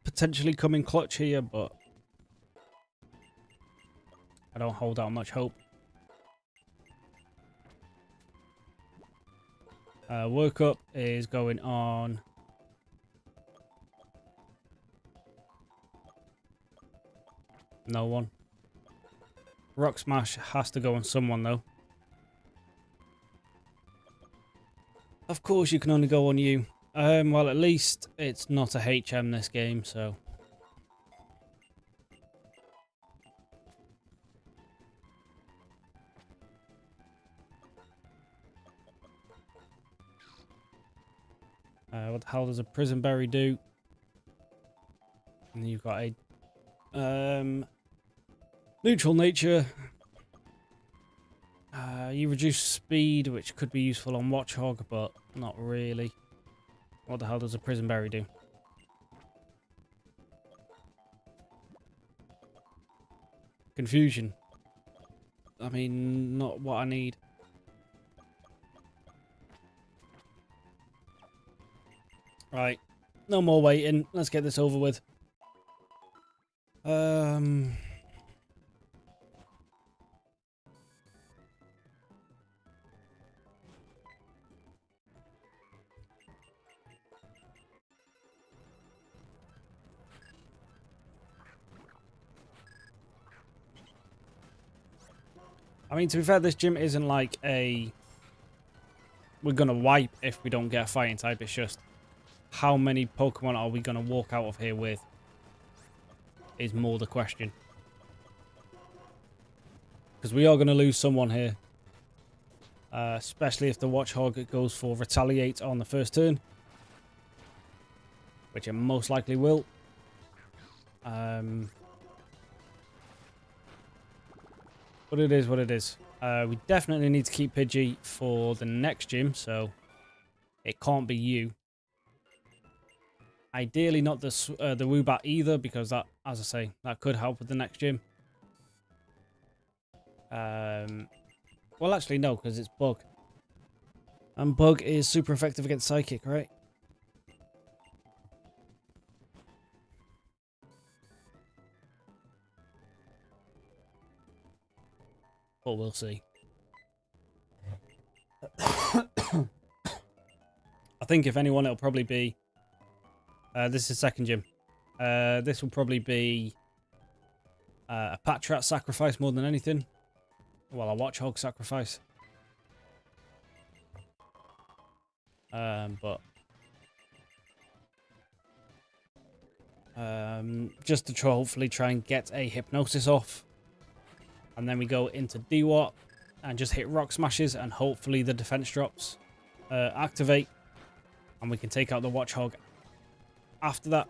potentially come in clutch here, but I don't hold out much hope. Workup is going on. No one. Rock Smash has to go on someone, though. Of course, you can only go on you. Well, at least it's not a HM this game, so... what the hell does a Prison Berry do? And you've got a... neutral nature. You reduce speed, which could be useful on Watchhog, but not really. What the hell does a Prison Berry do? Confusion. I mean, not what I need. Right. No more waiting. Let's get this over with. Um, I mean, to be fair, this gym isn't like a... We're going to wipe if we don't get a fighting type. It's just how many Pokemon are we going to walk out of here with is more the question. Because we are going to lose someone here. Especially if the Watchog goes for Retaliate on the first turn. Which it most likely will. But it is what it is. We definitely need to keep Pidgey for the next gym, so it can't be you. Ideally not the Woobat either, because that, as I say, that could help with the next gym. Well, actually, no, because it's Bug. And Bug is super effective against Psychic, right? But we'll see. I think if anyone, it'll probably be... this is second gym. This will probably be a Patrat sacrifice more than anything. Well, a Watchog sacrifice. Just to hopefully try and get a Hypnosis off. And then we go into D-Watt and just hit Rock Smashes, and hopefully the defense drops activate. And we can take out the Watchog after that.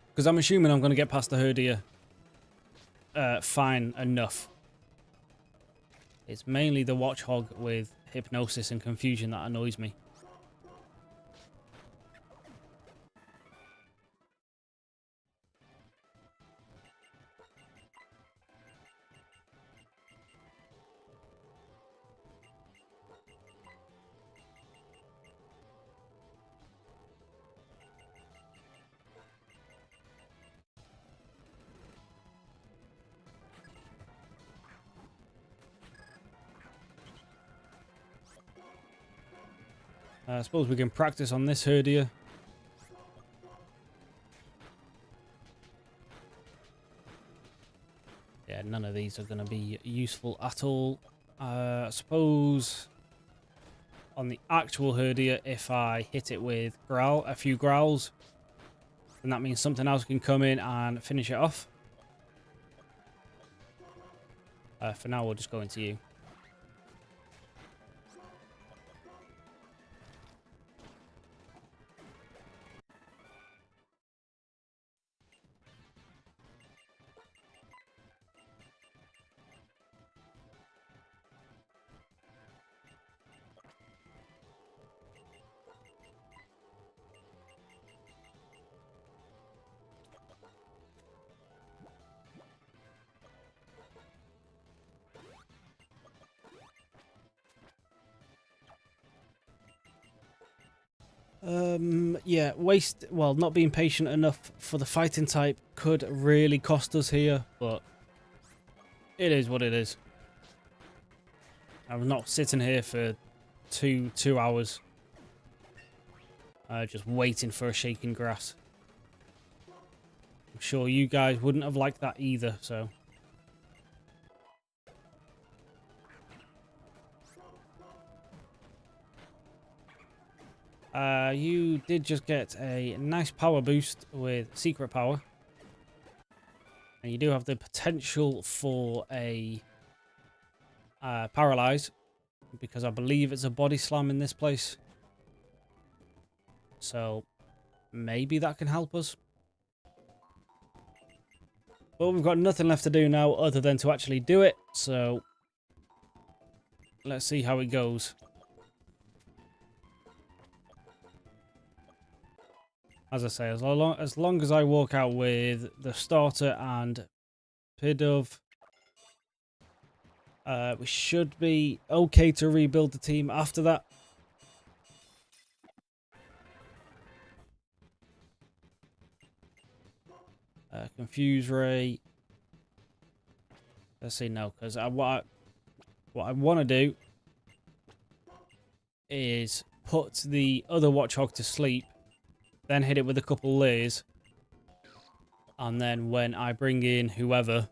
Because I'm assuming I'm going to get past the Herdier fine enough. It's mainly the Watchog with Hypnosis and Confusion that annoys me. I suppose we can practice on this Herdier. Yeah, none of these are going to be useful at all. I suppose on the actual Herdier, if I hit it with a few growls, then that means something else can come in and finish it off. For now, we'll just go into you. Yeah, well, not being patient enough for the fighting type could really cost us here, but it is what it is. I'm not sitting here for two hours just waiting for a shaking grass. I'm sure you guys wouldn't have liked that either, so... you did just get a nice power boost with Secret Power. And you do have the potential for a Paralyze, because I believe it's a Body Slam in this place. So maybe that can help us. But we've got nothing left to do now other than to actually do it. So let's see how it goes. As I say, as long as I walk out with the starter and Pidove, we should be okay to rebuild the team after that. Confuse ray. Let's see, no, because what I want to do is put the other watchhog to sleep, then hit it with a couple layers, and then when I bring in whoever,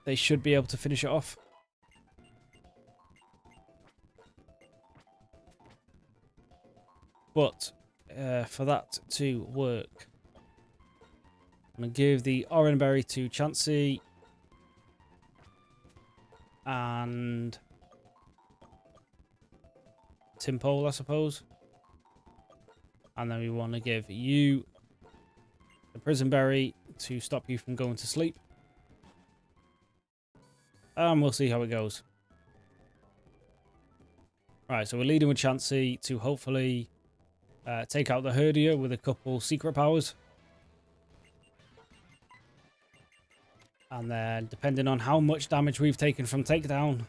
they should be able to finish it off. But for that to work, I'm going to give the orange berry to Chansey and Timpole, I suppose. And then we want to give you the prison berry to stop you from going to sleep. And we'll see how it goes. Right, so we're leading with Chansey to hopefully take out the Herdia with a couple secret powers. And then, depending on how much damage we've taken from takedown,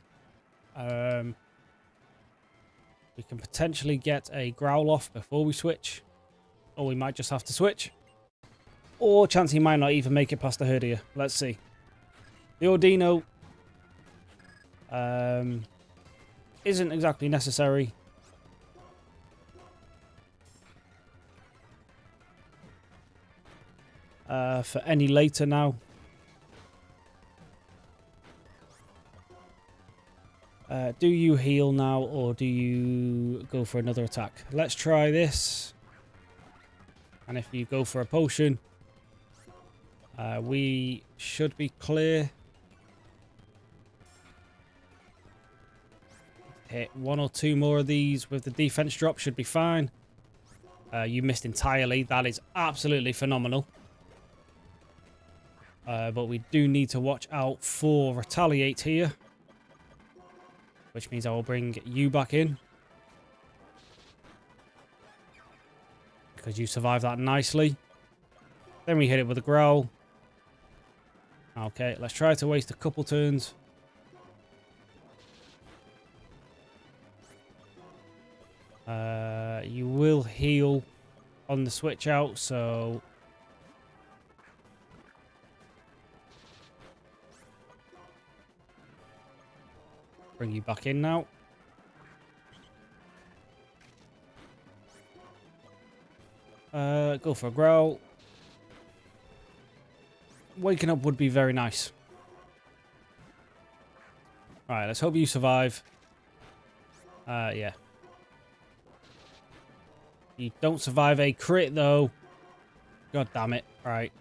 we can potentially get a growl off before we switch. Or we might just have to switch. Or Chansey might not even make it past the Herdia. Let's see. The Ordino isn't exactly necessary. For any later now. Do you heal now or do you go for another attack? Let's try this. And if you go for a potion, we should be clear. Hit one or two more of these with the defense drop, should be fine. You missed entirely. That is absolutely phenomenal. But we do need to watch out for retaliate here. Which means I will bring you back in. Because you survived that nicely. Then we hit it with a growl. Okay, let's try to waste a couple turns. You will heal on the switch out, so... Bring you back in now. Go for a growl. Waking up would be very nice. Alright, let's hope you survive. Yeah. You don't survive a crit, though. God damn it. Right.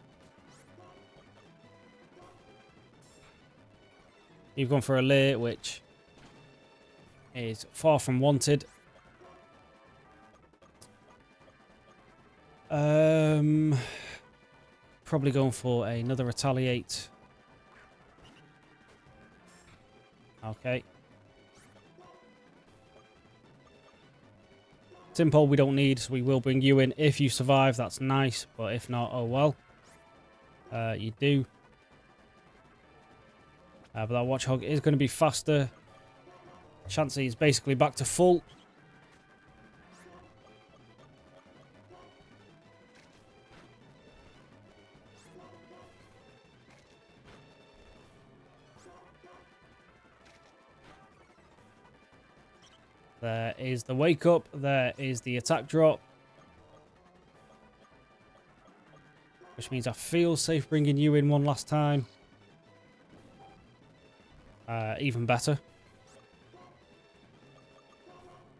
You've gone for a lay, which is far from wanted. Probably going for another retaliate. Okay. Timpole we don't need, so we will bring you in. If you survive, that's nice. But if not, oh well. You do. But that Watchhog is going to be faster. Chansey is basically back to full. There is the wake up. There is the attack drop. Which means I feel safe bringing you in one last time. Even better.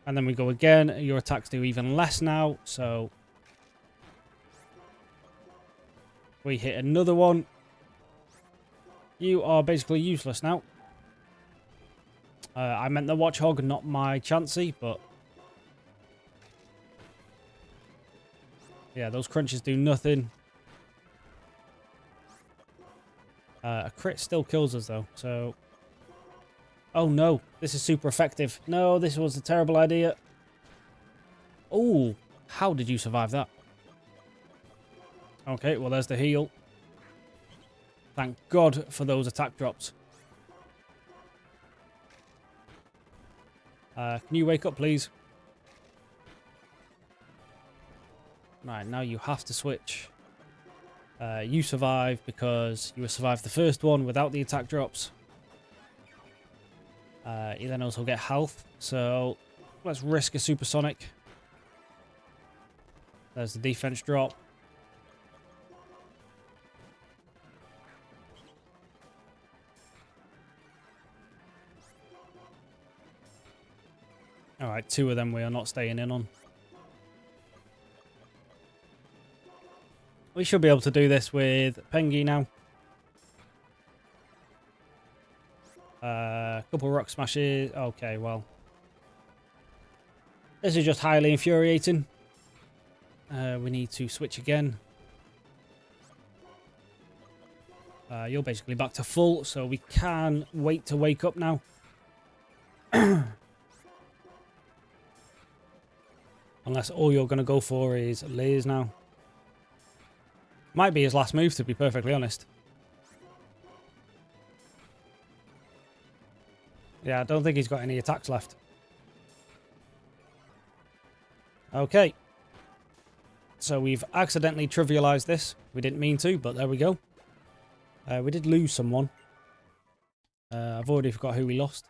And then we go again. Your attacks do even less now. So we hit another one. You are basically useless now. I meant the Watchhog, not my Chansey, but yeah, those crunches do nothing. A crit still kills us though, so... Oh no, this is super effective. No, this was a terrible idea. Oh, how did you survive that? Okay, well there's the heal. Thank God for those attack drops. Can you wake up, please? Right, now you have to switch. You survive because you survived the first one without the attack drops. You then also get health, so let's risk a supersonic. There's the defense drop. Alright, 2 of them we are not staying in on. We should be able to do this with Pengi now. Couple rock smashes. Okay, well. This is just highly infuriating. We need to switch again. You're basically back to full, so we can wait to wake up now. Unless all you're going to go for is layers now. Might be his last move, to be perfectly honest. Yeah, I don't think he's got any attacks left. Okay. So we've accidentally trivialized this. We didn't mean to, but there we go. We did lose someone. I've already forgot who we lost.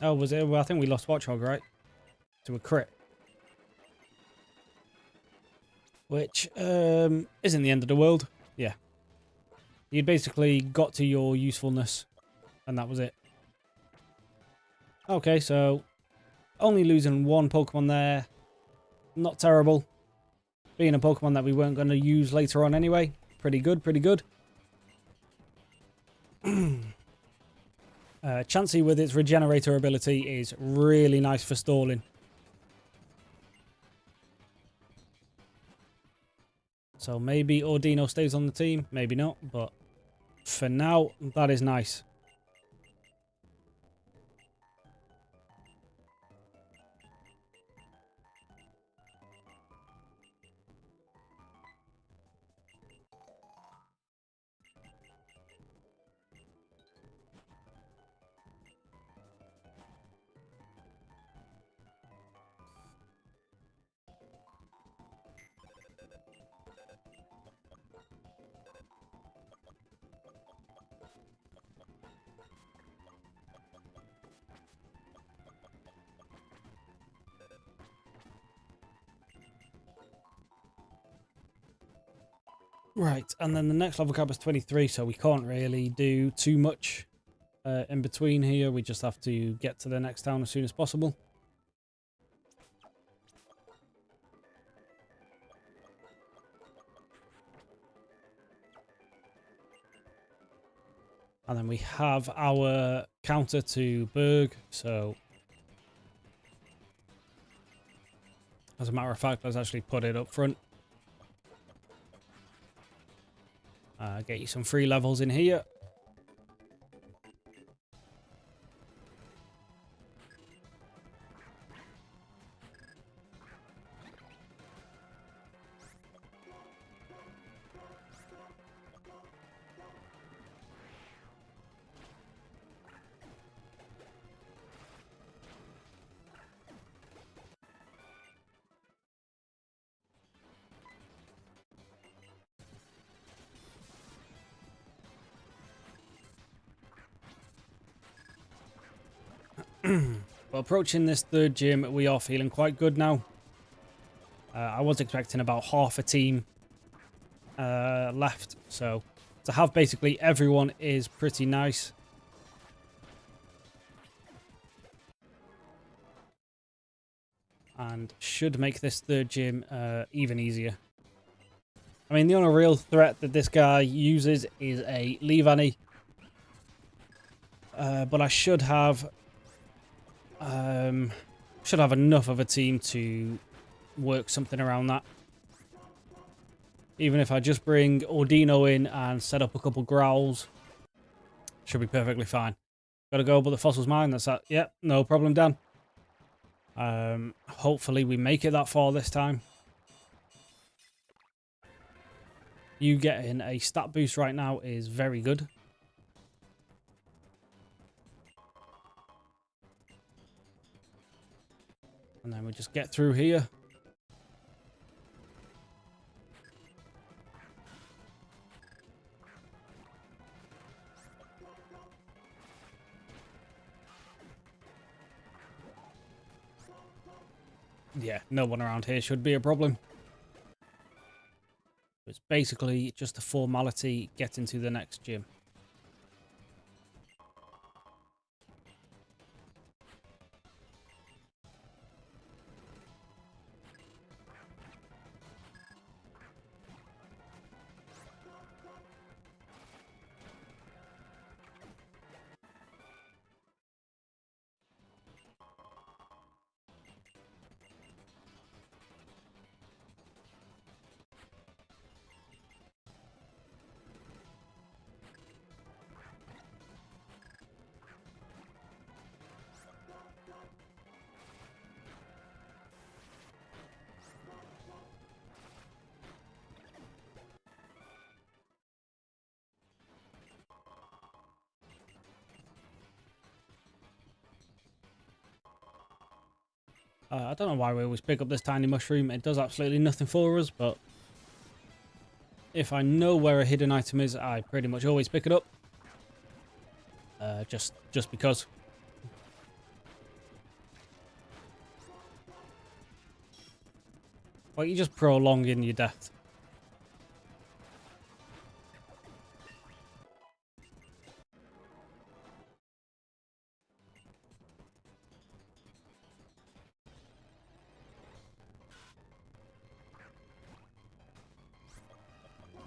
Oh, was it? Well, I think we lost Watchhog, right? To a crit. Which isn't the end of the world. Yeah. You basically got to your usefulness, and that was it. Okay, so only losing 1 Pokemon there. Not terrible. Being a Pokemon that we weren't going to use later on anyway. Pretty good, pretty good. Chansey with its Regenerator ability is really nice for stalling. So maybe Ordino stays on the team, maybe not, but for now, that is nice. Right, and then the next level cap is 23, so we can't really do too much in between here. We just have to get to the next town as soon as possible. And then we have our counter to Berg, so as a matter of fact, let's actually put it up front. Get you some free levels in here. Well, approaching this 3rd gym, we are feeling quite good now. I was expecting about half a team left, so to have basically everyone is pretty nice. And should make this 3rd gym even easier. I mean, the only real threat that this guy uses is a Leavanny. But I should have enough of a team to work something around that. Even if I just bring Ordino in and set up a couple growls, should be perfectly fine. Gotta go, but the fossil's mine. That's that. Yep, no problem, Dan. Hopefully we make it that far this time. You getting a stat boost right now is very good. And then we just get through here. Yeah, no one around here should be a problem. It's basically just a formality getting to the next gym. I don't know why we always pick up this tiny mushroom. It does absolutely nothing for us, but if I know where a hidden item is, I pretty much always pick it up. Just because. Like, you're just prolonging your death.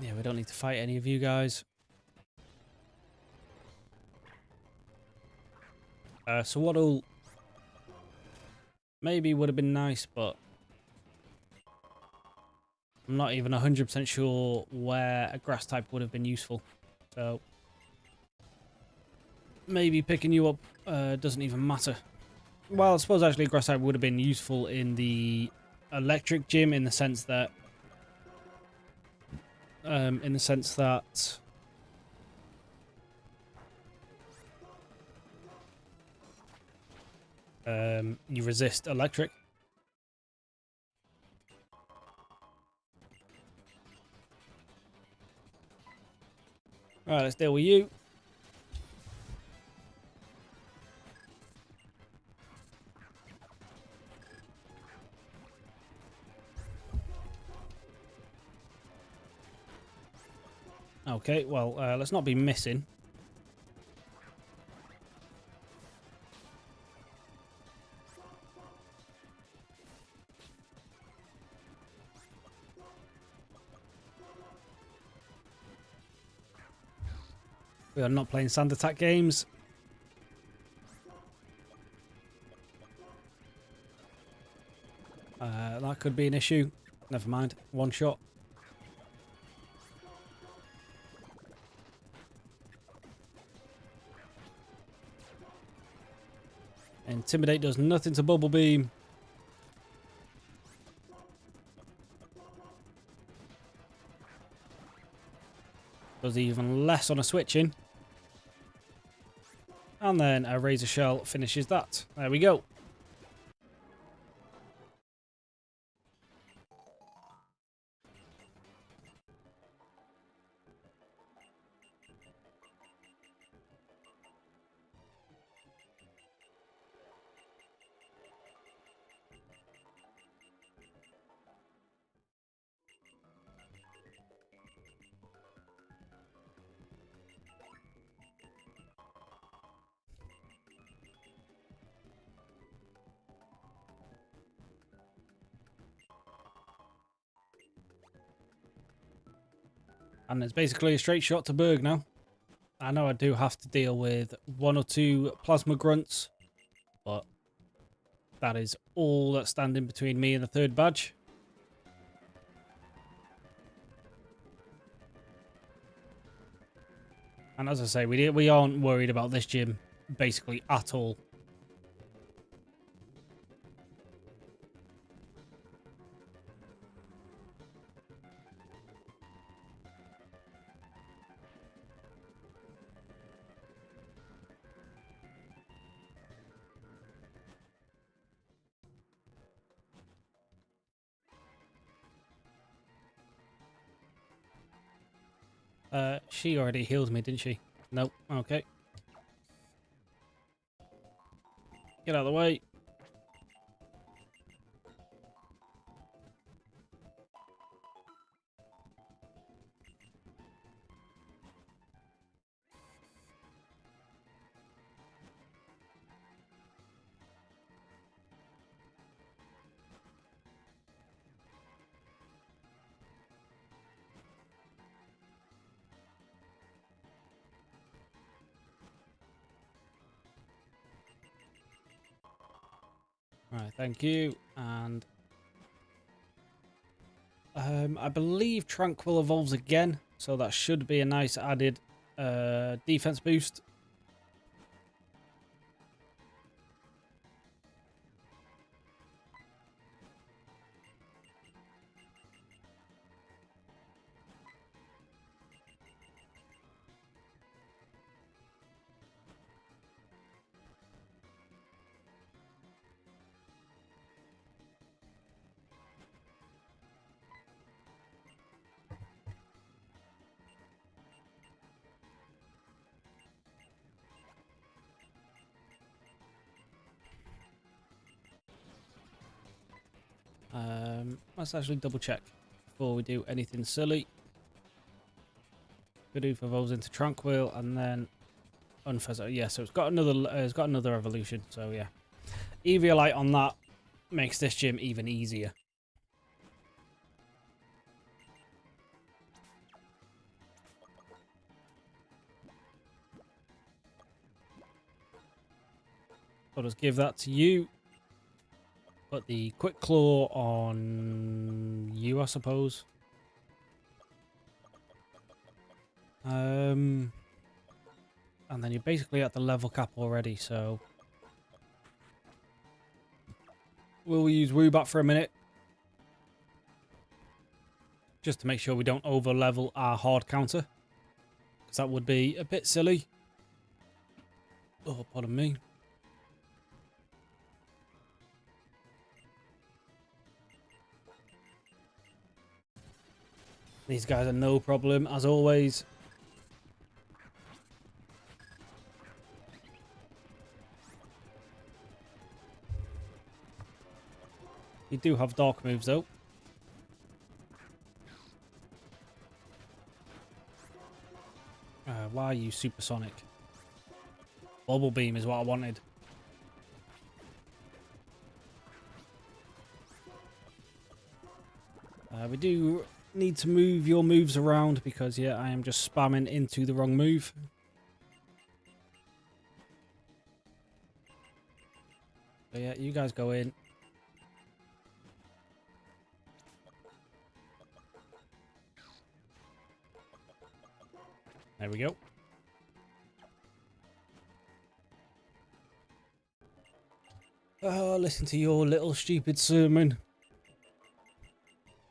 Yeah, we don't need to fight any of you guys. So what'll maybe would have been nice, but I'm not even 100% sure where a grass type would have been useful. So maybe picking you up doesn't even matter. Well, I suppose actually grass type would have been useful in the electric gym in the sense that you resist electric. All right, let's deal with you. Okay, well, let's not be missing. We are not playing sand attack games. That could be an issue. Never mind. One shot. Intimidate does nothing to Bubble Beam. Does even less on a switching. And then a Razor Shell finishes that. There we go. And it's basically a straight shot to Berg now. I know I do have to deal with 1 or 2 plasma grunts, but that is all that's standing between me and the 3rd badge. And as I say, we aren't worried about this gym basically at all. She already healed me, didn't she? Nope. Okay. Get out of the way. Right, thank you. And I believe Tranquil evolves again, so that should be a nice added defense boost. Let's actually double check before we do anything silly. Bidoof evolves into Tranquil and then Unfezzo. Yeah, so it's got another evolution. So yeah, Eviolite on that makes this gym even easier. I'll just give that to you. Put the Quick Claw on you, I suppose. And then you're basically at the level cap already, so we'll use Woobat for a minute. Just to make sure we don't over level our hard counter. Because that would be a bit silly. Oh, pardon me. These guys are no problem, as always. You do have dark moves, though. Why are you supersonic? Bubble Beam is what I wanted. We do need to move your moves around because, yeah, I am just spamming into the wrong move. So, yeah, you guys go in. There we go. Oh, listen to your little stupid sermon.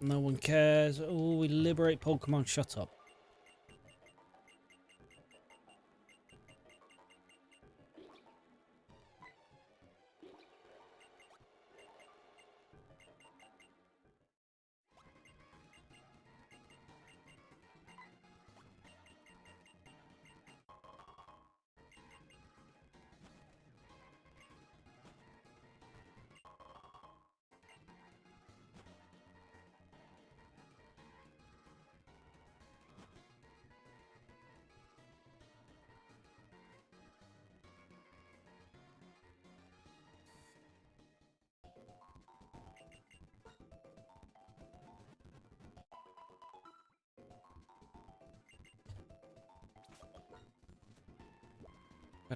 No one cares. Oh, we liberate Pokemon. Shut up.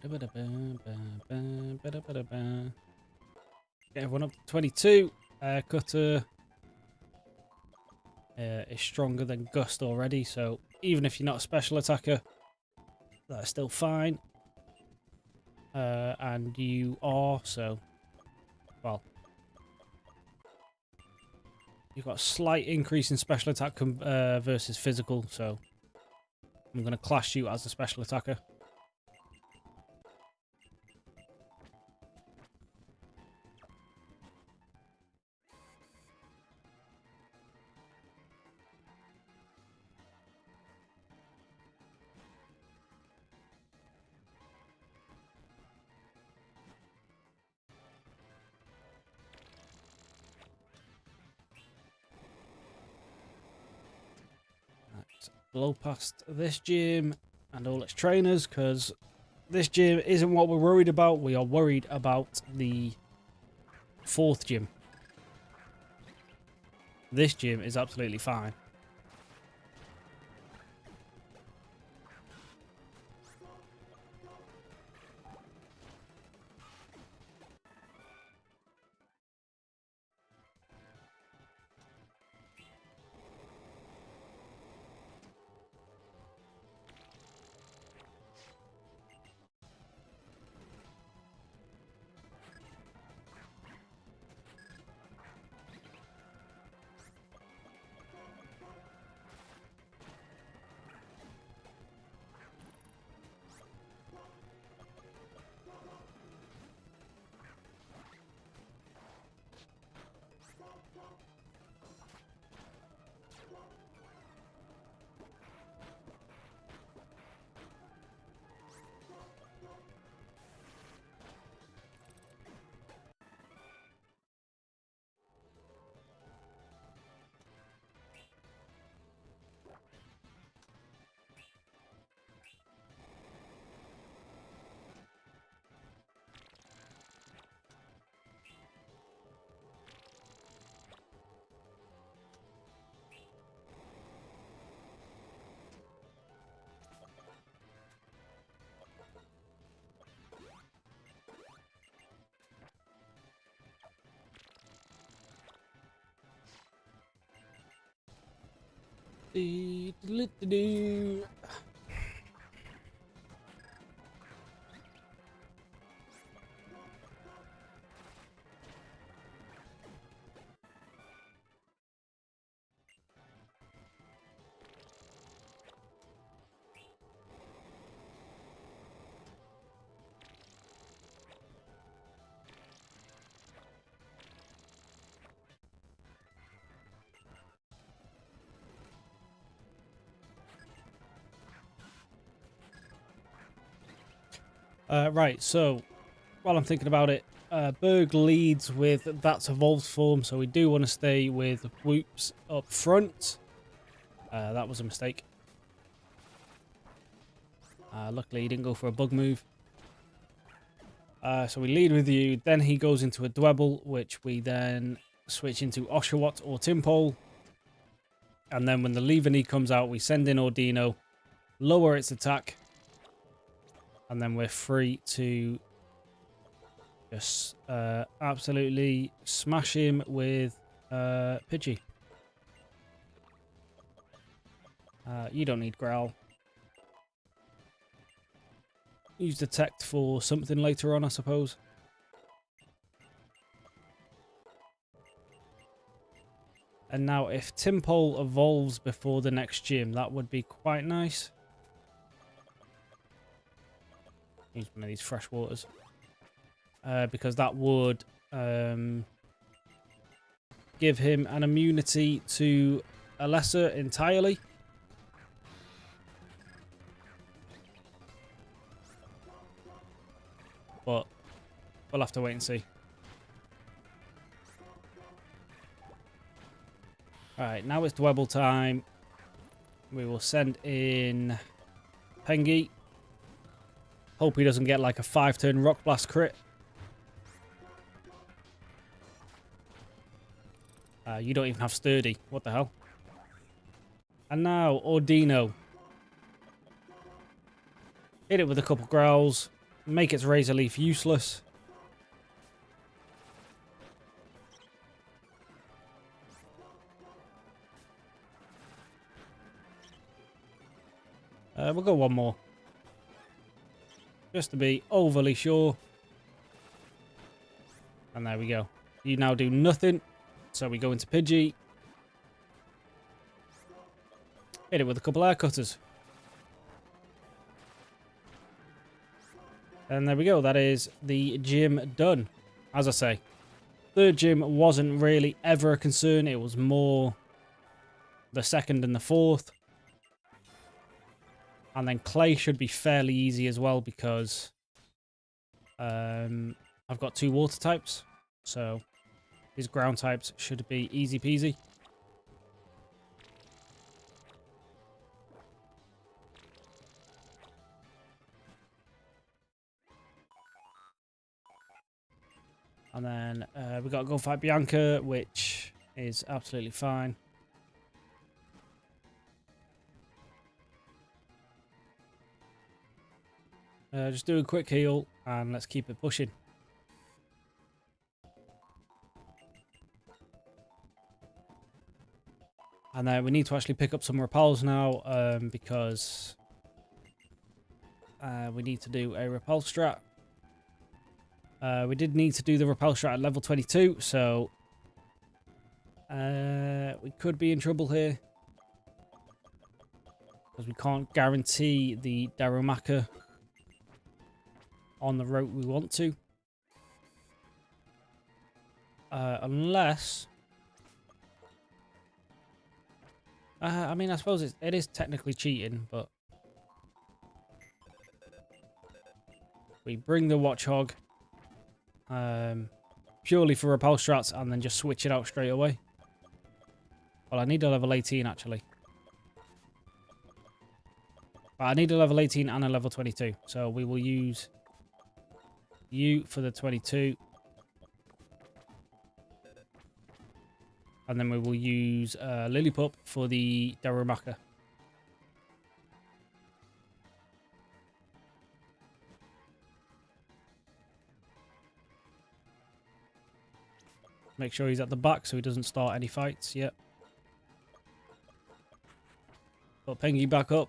Get everyone up to 22. Cutter is stronger than Gust already, so even if you're not a special attacker, that's still fine. And you are, so, well, you've got a slight increase in special attack versus physical, so I'm going to class you as a special attacker. blow past this gym and all its trainers, because this gym isn't what we're worried about. We are worried about the 4th gym. This gym is absolutely fine. Right, so while I'm thinking about it, Berg leads with That's Evolved form, so we do want to stay with Whoops up front. That was a mistake. Luckily, he didn't go for a bug move. So we lead with you, then he goes into a Dwebble, which we then switch into Oshawott or Timpole. And then when the Lever Knee comes out, we send in Ordino, lower its attack, and then we're free to just absolutely smash him with Pidgey. You don't need Growl. Use Detect for something later on, I suppose. And now if Timpole evolves before the next gym, that would be quite nice. Use one of these fresh waters. Because that would give him an immunity to a lesser entirely. But we'll have to wait and see. Alright, now it's Dwebble time. We will send in Pengi. Hope he doesn't get like a 5-turn Rock Blast crit. You don't even have Sturdy. What the hell? And now, Ordino. Hit it with a couple growls. Make its Razor Leaf useless. We'll go one more. Just to be overly sure. And there we go. You now do nothing. So we go into Pidgey. Hit it with a couple air cutters. And there we go. That is the gym done. As I say, 3rd gym wasn't really ever a concern. It was more the 2nd and the 4th. And then Clay should be fairly easy as well because I've got 2 water types. So his ground types should be easy peasy. And then we got to go fight Bianca, which is absolutely fine. Just do a quick heal and let's keep it pushing. And then we need to actually pick up some repels now because we need to do a repel strat. We did need to do the repel strat at level 22, so we could be in trouble here. Because we can't guarantee the Darumaka on the route we want to. Unless... I mean, I suppose it is technically cheating, but... We bring the Watchhog. Purely for repel strats and then just switch it out straight away. Well, I need a level 18 actually. But I need a level 18 and a level 22. So we will use you for the 22. And then we will use Lillipup for the Darumaka. Make sure he's at the back so he doesn't start any fights. Yep. Put Pengy back up.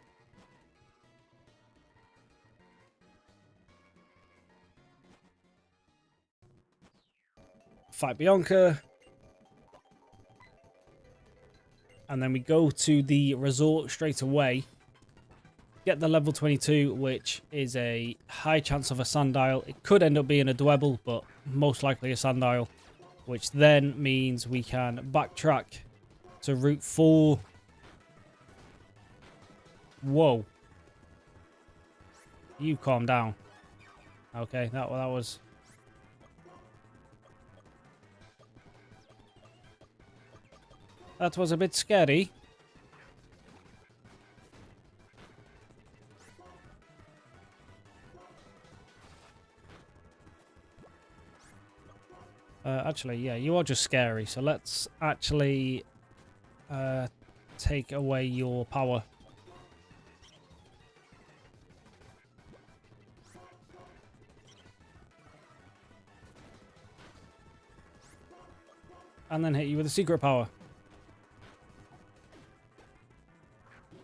Fight Bianca. And then we go to the resort straight away. Get the level 22, which is a high chance of a Sandile. It could end up being a Dwebble, but most likely a Sandile. Which then means we can backtrack to Route 4. Whoa. You calm down. Okay, that was... That was a bit scary. Actually, yeah, you are just scary. So let's actually take away your power. And then hit you with a secret power.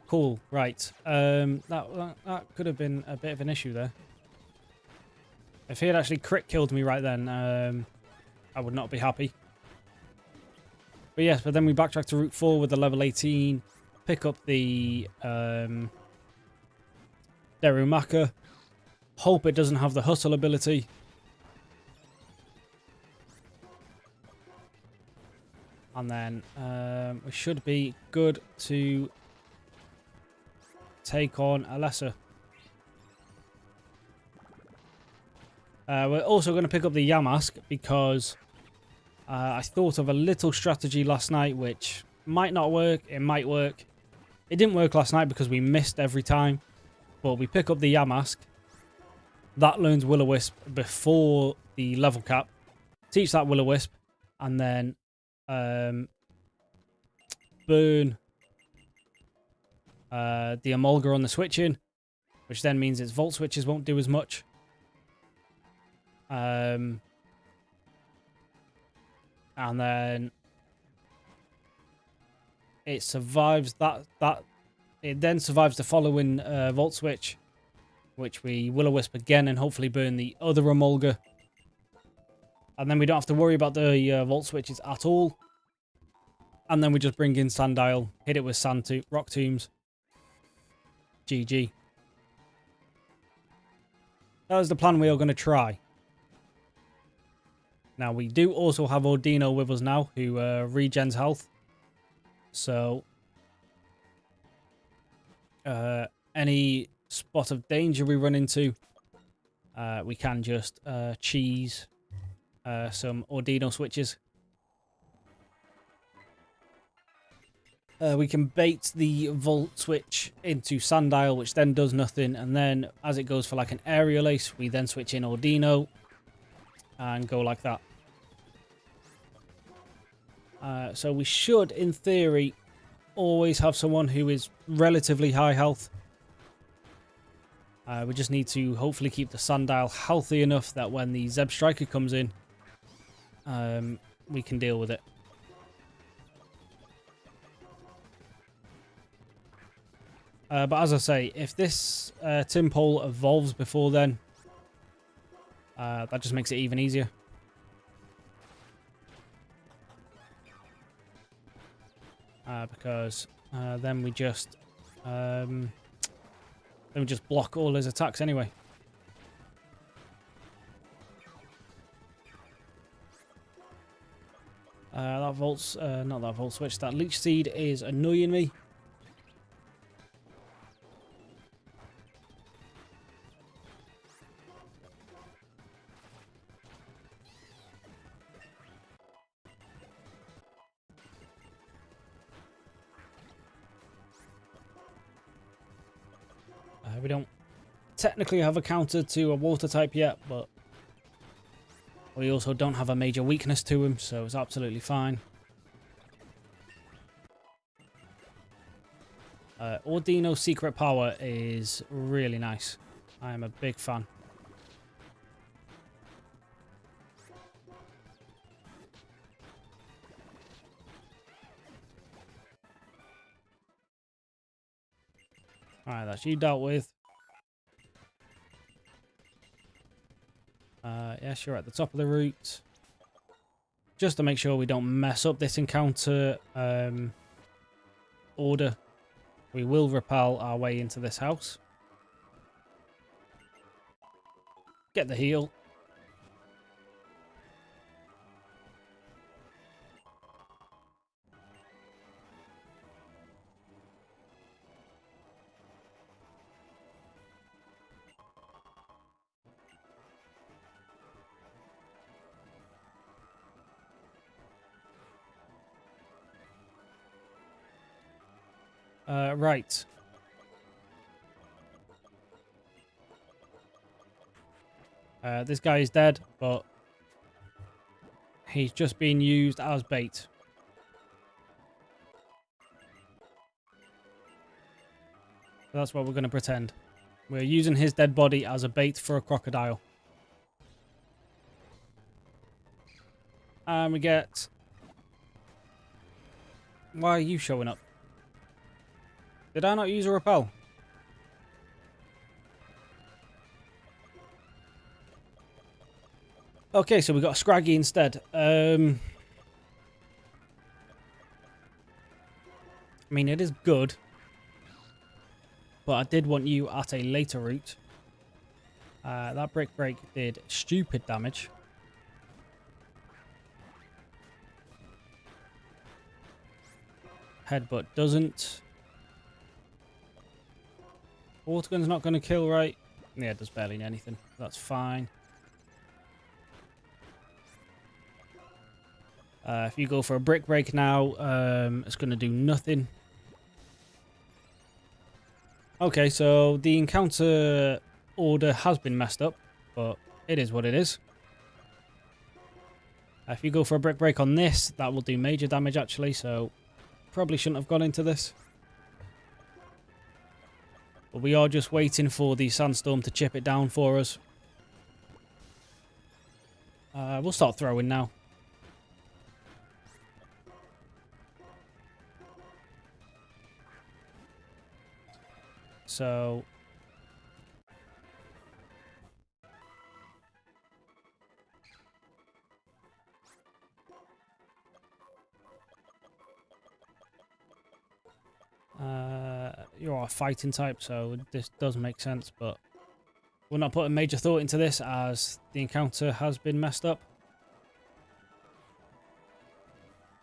Cool, right. That could have been a bit of an issue there. If he had actually crit killed me right then, I would not be happy. But yes, but then we backtrack to Route 4 with the level 18. Pick up the Darumaka. Hope it doesn't have the hustle ability. And then we should be good to take on Alessa. We're also going to pick up the Yamask because I thought of a little strategy last night which might not work, it might work. It didn't work last night because we missed every time, but we pick up the Yamask. That learns Will-O-Wisp before the level cap. Teach that Will-O-Wisp and then burn the Emolga on the switching, which then means its Volt switches won't do as much. And then it survives it then survives the following Volt switch, which we Will-O-Wisp again and hopefully burn the other Emolga. And then we don't have to worry about the Volt switches at all. And then we just bring in Sandile, hit it with Rock Tombs. GG. That was the plan we are going to try. Now, we do also have Ordino with us now, who regens health. So, any spot of danger we run into, we can just cheese some Ordino switches. We can bait the Volt switch into Sandile, which then does nothing. And then as it goes for like an aerial ace, we then switch in Ordino and go like that. So we should, in theory, always have someone who is relatively high health. We just need to hopefully keep the Sandile healthy enough that when the Zeb Striker comes in, we can deal with it. But as I say, if this Tim Pole evolves before then, that just makes it even easier. Because then we just block all his attacks anyway. That Volt, not that Volt Switch, that Leech Seed is annoying me. We don't technically have a counter to a water type yet, but we also don't have a major weakness to him, so it's absolutely fine. Ordino's secret power is really nice. I am a big fan. Alright, that's you dealt with. Yes, you're at the top of the route. Just to make sure we don't mess up this encounter order, we will repel our way into this house. Get the heal. Right. This guy is dead, but he's just being used as bait. So that's what we're going to pretend. We're using his dead body as a bait for a crocodile. And we get... Why are you showing up? Did I not use a repel? Okay, so we got a Scraggy instead. I mean, it is good. But I did want you at a later route. That Brick Break did stupid damage. Headbutt doesn't. Water Gun's not going to kill, right? Yeah, it does barely anything. That's fine. If you go for a Brick Break now, it's going to do nothing. Okay, so the encounter order has been messed up, but it is what it is. If you go for a Brick Break on this, that will do major damage actually, so probably shouldn't have gone into this. But we are just waiting for the Sandstorm to chip it down for us. We'll start throwing now. So... you're a fighting type, so this does make sense, but we're not putting major thought into this as the encounter has been messed up.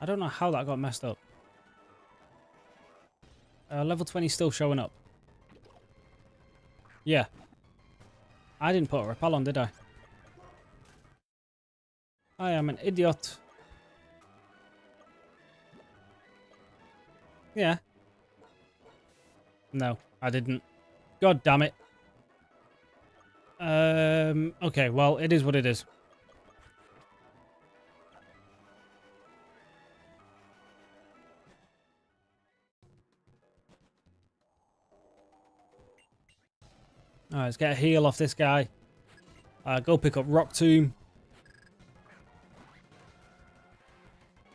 I don't know how that got messed up. Level 20 still showing up. Yeah. I didn't put a repel on, did I? I am an idiot. Yeah. No, I didn't. God damn it. Okay, well, it is what it is. Alright, let's get a heal off this guy. Go pick up Rock Tomb.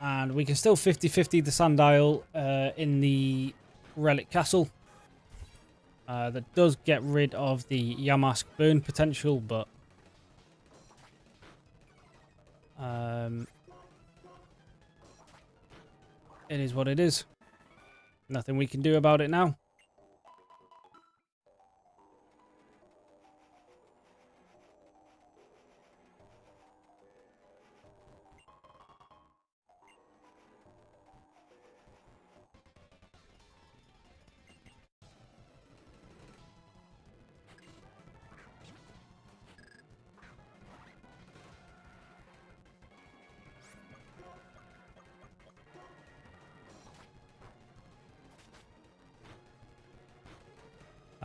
And we can still 50-50 the Sandile in the Relic Castle. That does get rid of the Yamask burn potential, but it is what it is. Nothing we can do about it now.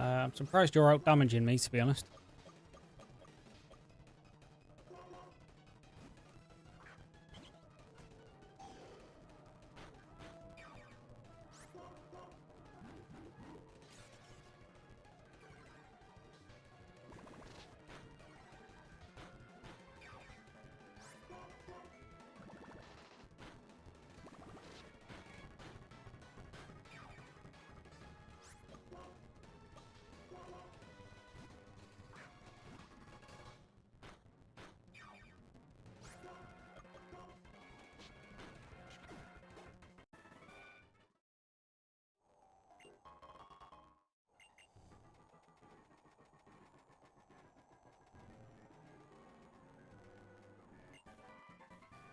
I'm surprised you're out damaging me, to be honest.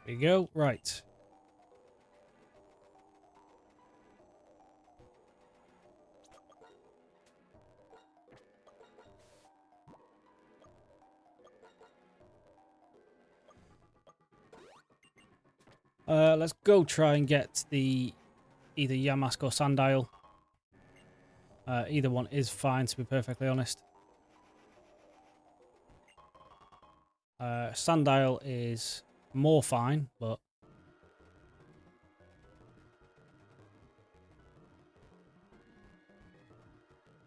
There you go. Right. Let's go try and get the either Yamask or Sandile. Either one is fine, to be perfectly honest. Sandile is more fine, but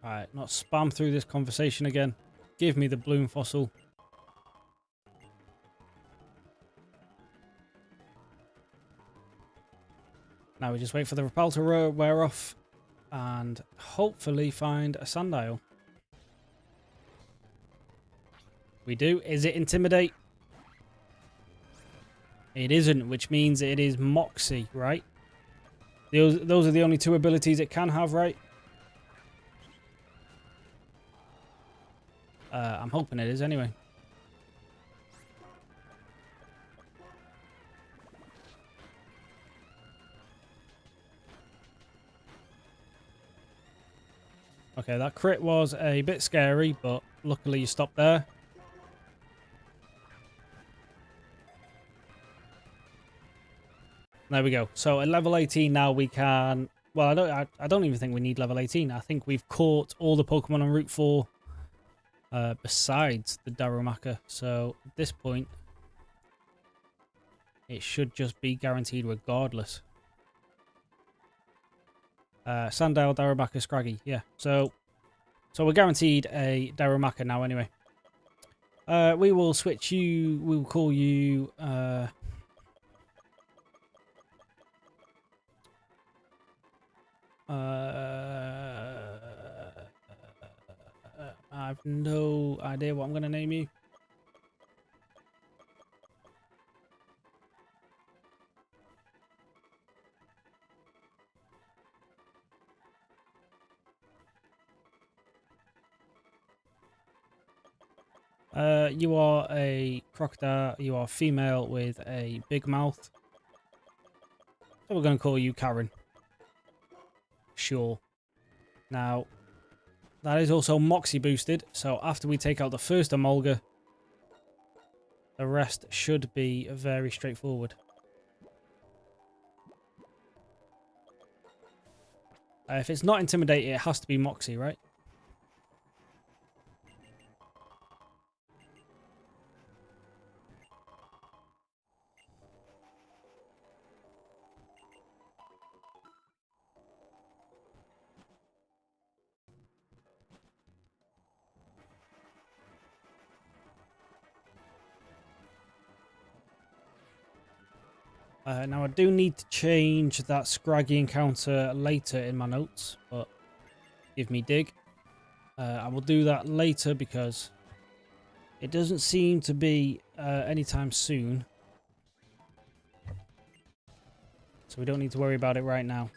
alright, not spam through this conversation again. Give me the bloom fossil. Now we just wait for the repel to wear off and hopefully find a Sandile. We do. Is it Intimidate? It isn't, which means it is Moxie, right? Those are the only two abilities it can have, right? I'm hoping it is anyway. Okay, that crit was a bit scary, but luckily you stopped there. There we go. So at level 18 now we can... Well, I don't even think we need level 18. I think we've caught all the Pokemon on Route 4 besides the Darumaka. So at this point, it should just be guaranteed regardless. Sandile, Darumaka, Scraggy. Yeah. So we're guaranteed a Darumaka now anyway. We will switch you... We will call you... I have no idea what I'm going to name you. You are a crocodile. You are female with a big mouth. So we're going to call you Karen. Sure. Now, that is also Moxie boosted. So after we take out the first Emolga, the rest should be very straightforward. If it's not Intimidate, it has to be Moxie, right? Now I do need to change that scraggy encounter later in my notes, but give me dig. I will do that later because it doesn't seem to be anytime soon. So we don't need to worry about it right now.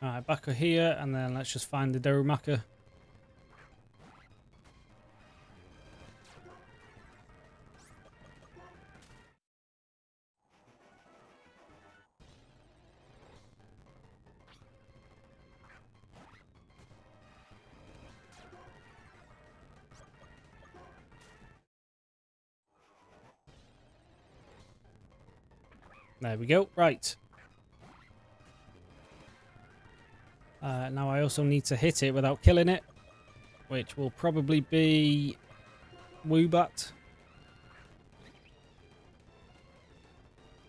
Alright, back here, and then let's just find the Darumaka. There we go. Right. Now I also need to hit it without killing it, which will probably be Woobat.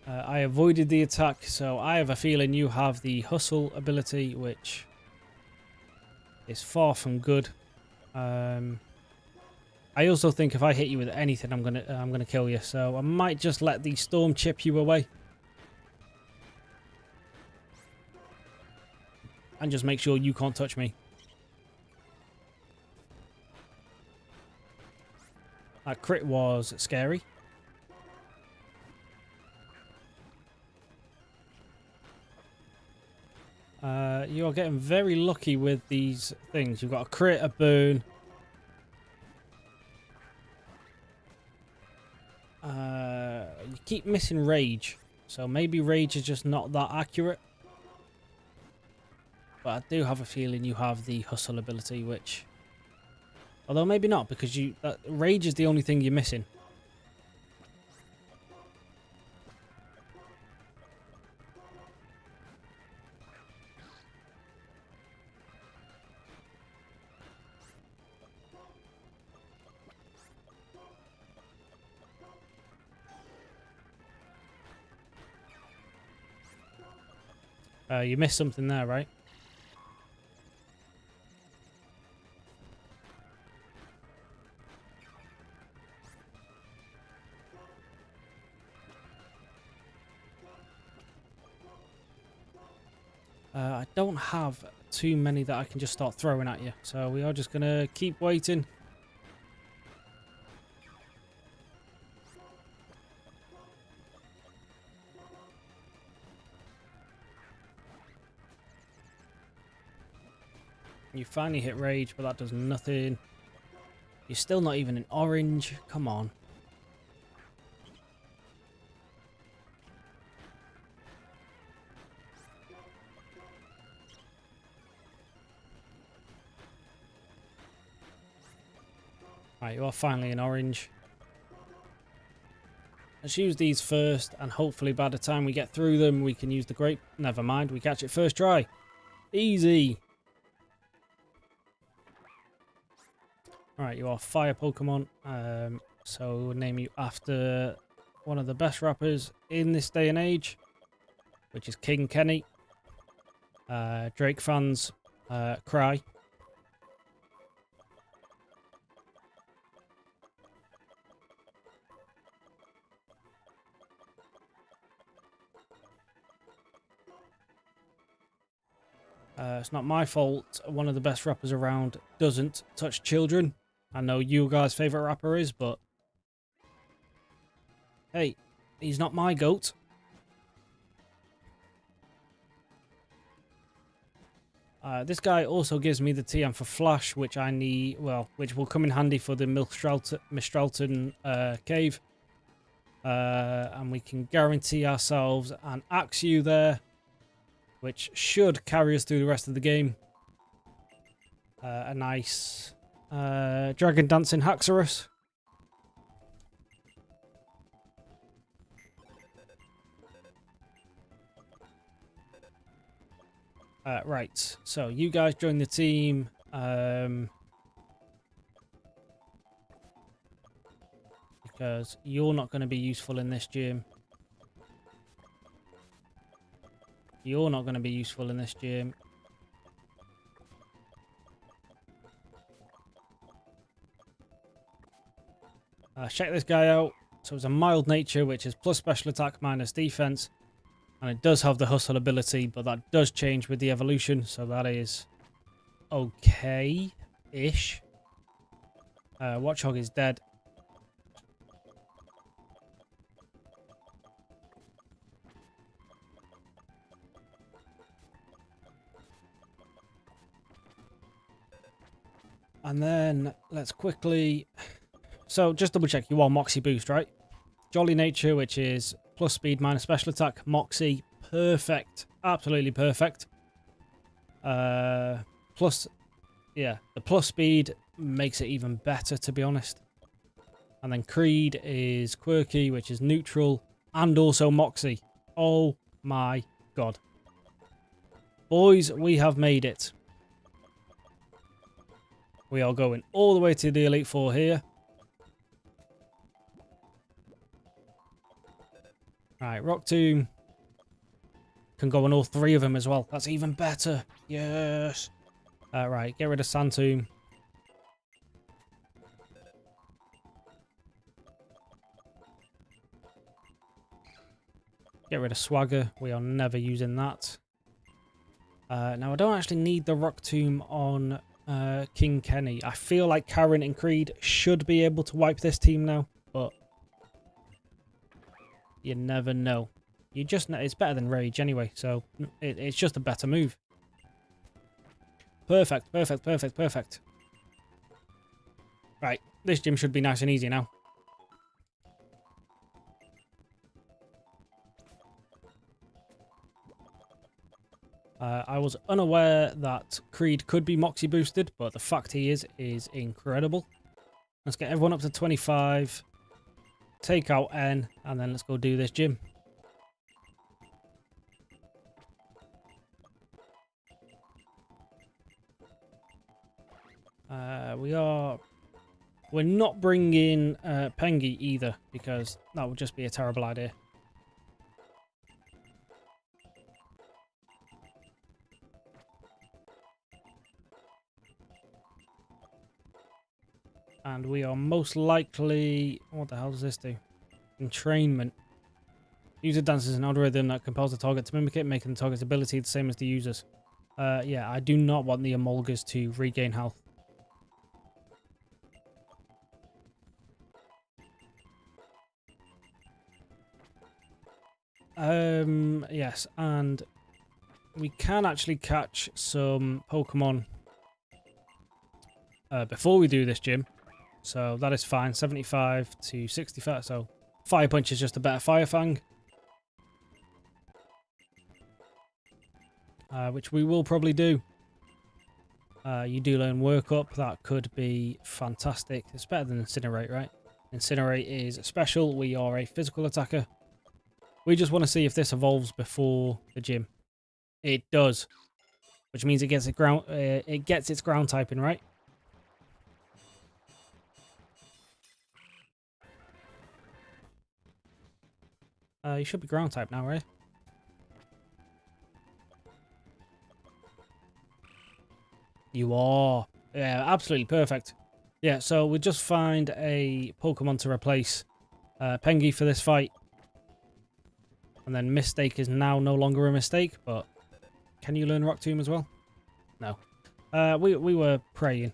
I avoided the attack, so I have a feeling you have the hustle ability, which is far from good. I also think if I hit you with anything, I'm gonna kill you. So I might just let the storm chip you away, and just make sure you can't touch me. That crit was scary. You're getting very lucky with these things. You've got a crit, a burn. You keep missing rage. So maybe rage is just not that accurate. But I do have a feeling you have the hustle ability, which... Although maybe not, because rage is the only thing you're missing. You missed something there, right? I don't have too many that I can just start throwing at you. So we are just going to keep waiting. You finally hit rage, but that does nothing. You're still not even in orange. Come on. Right, you are finally in orange. Let's use these first, and hopefully by the time we get through them, we can use the grape. Never mind, we catch it first try. Easy. Alright, you are fire Pokemon. So we'll name you after one of the best rappers in this day and age, which is King Kenny. Drake fans cry. It's not my fault one of the best rappers around doesn't touch children. I know you guys' favourite rapper is, but... Hey, he's not my goat. This guy also gives me the TM for Flash, which I need... Well, which will come in handy for the Mistralton cave. And we can guarantee ourselves an Axew there, which should carry us through the rest of the game. A nice Dragon Dancing Haxorus. Right, so you guys join the team. Because you're not going to be useful in this gym. You're not going to be useful in this gym. Check this guy out. So it's a mild nature, which is plus special attack minus defense. And it does have the hustle ability, but that does change with the evolution. So that is okay-ish. Watchhog is dead. And then let's quickly... So just double check, you are Moxie boost, right? Jolly nature, which is plus speed minus special attack. Moxie, perfect. Absolutely perfect. Plus, yeah, the plus speed makes it even better, to be honest. And then Creed is quirky, which is neutral, and also Moxie. Oh my god. Boys, we have made it. We are going all the way to the Elite Four here. Right, Rock Tomb can go on all three of them as well. That's even better. Yes. Right, get rid of Sand Tomb. Get rid of Swagger. We are never using that. Now, I don't actually need the Rock Tomb on King Kenny. I feel like Karen and Creed should be able to wipe this team now, but you never know. You just know it's better than Rage anyway, so it's just a better move. Perfect, perfect, perfect, perfect. Right, this gym should be nice and easy now. I was unaware that Creed could be Moxie boosted, but the fact he is incredible. Let's get everyone up to 25. Take out N, and then let's go do this gym. We're not bringing Pengi either, because that would just be a terrible idea. And we are most likely... What the hell does this do? Entrainment. User dances an algorithm that compels the target to mimic it, making the target's ability the same as the user's. Yeah, I do not want the Emolgas to regain health. Yes, and we can actually catch some Pokemon before we do this gym. So that is fine. 75 to 65. So Fire Punch is just a better Fire Fang. Which we will probably do. You do learn Work Up. That could be fantastic. It's better than Incinerate, right? Incinerate is special. We are a physical attacker. We just want to see if this evolves before the gym. It does. Which means it gets its ground typing, right? You should be ground type now, right? You are. Yeah, absolutely perfect. Yeah, so we'll just find a Pokemon to replace Pengi for this fight. And then Mistake is now no longer a mistake, but can you learn Rock Tomb as well? No. We were praying.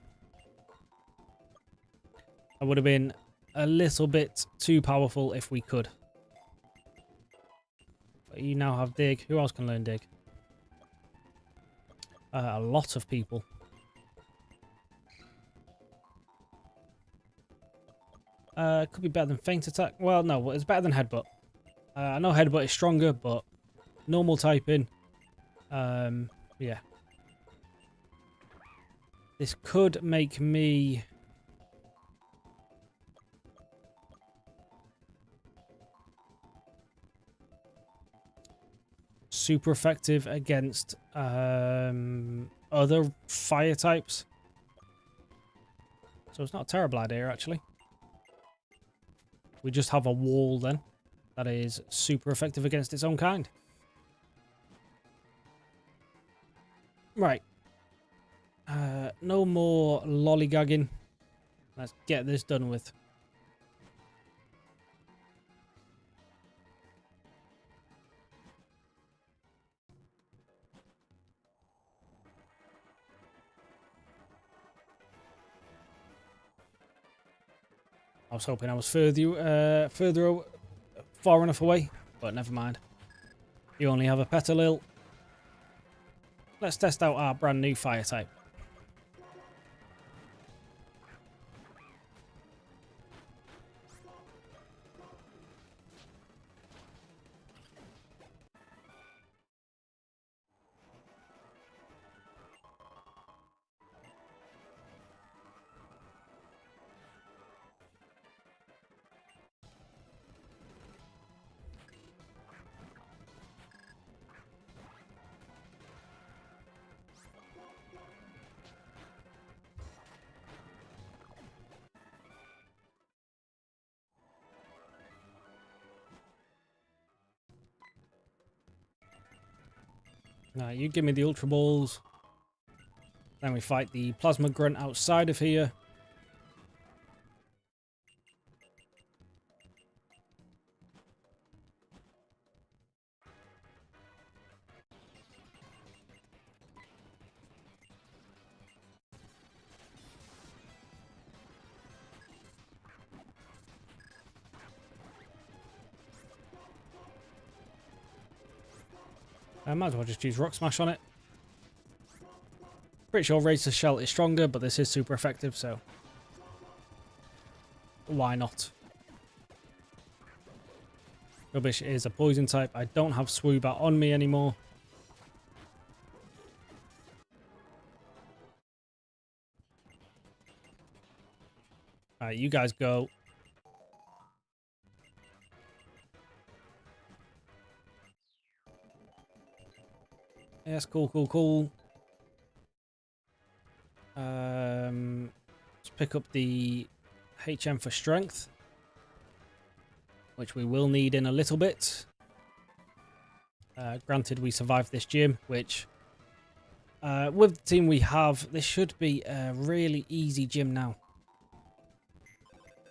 I would have been a little bit too powerful if we could. But you now have Dig. Who else can learn Dig? A lot of people. Could be better than Feint Attack. Well, no, it's better than Headbutt. I know Headbutt is stronger, but normal typing. Yeah. This could make me... super effective against other fire types. So it's not a terrible idea, actually. We just have a wall then that is super effective against its own kind. Right. No more lollygagging. Let's get this done with. I was hoping I was far enough away, but never mind. You only have a petalil. Let's test out our brand new fire type. Now you give me the Ultra Balls. Then we fight the Plasma Grunt outside of here. I might as well just use Rock Smash on it. Pretty sure Razor Shell is stronger, but this is super effective, so why not? Rubbish is a poison type. I don't have Swoobat on me anymore. Alright, you guys go. Yes, cool, cool, cool. Let's pick up the HM for strength, which we will need in a little bit. Granted, we survived this gym, which with the team we have, this should be a really easy gym now.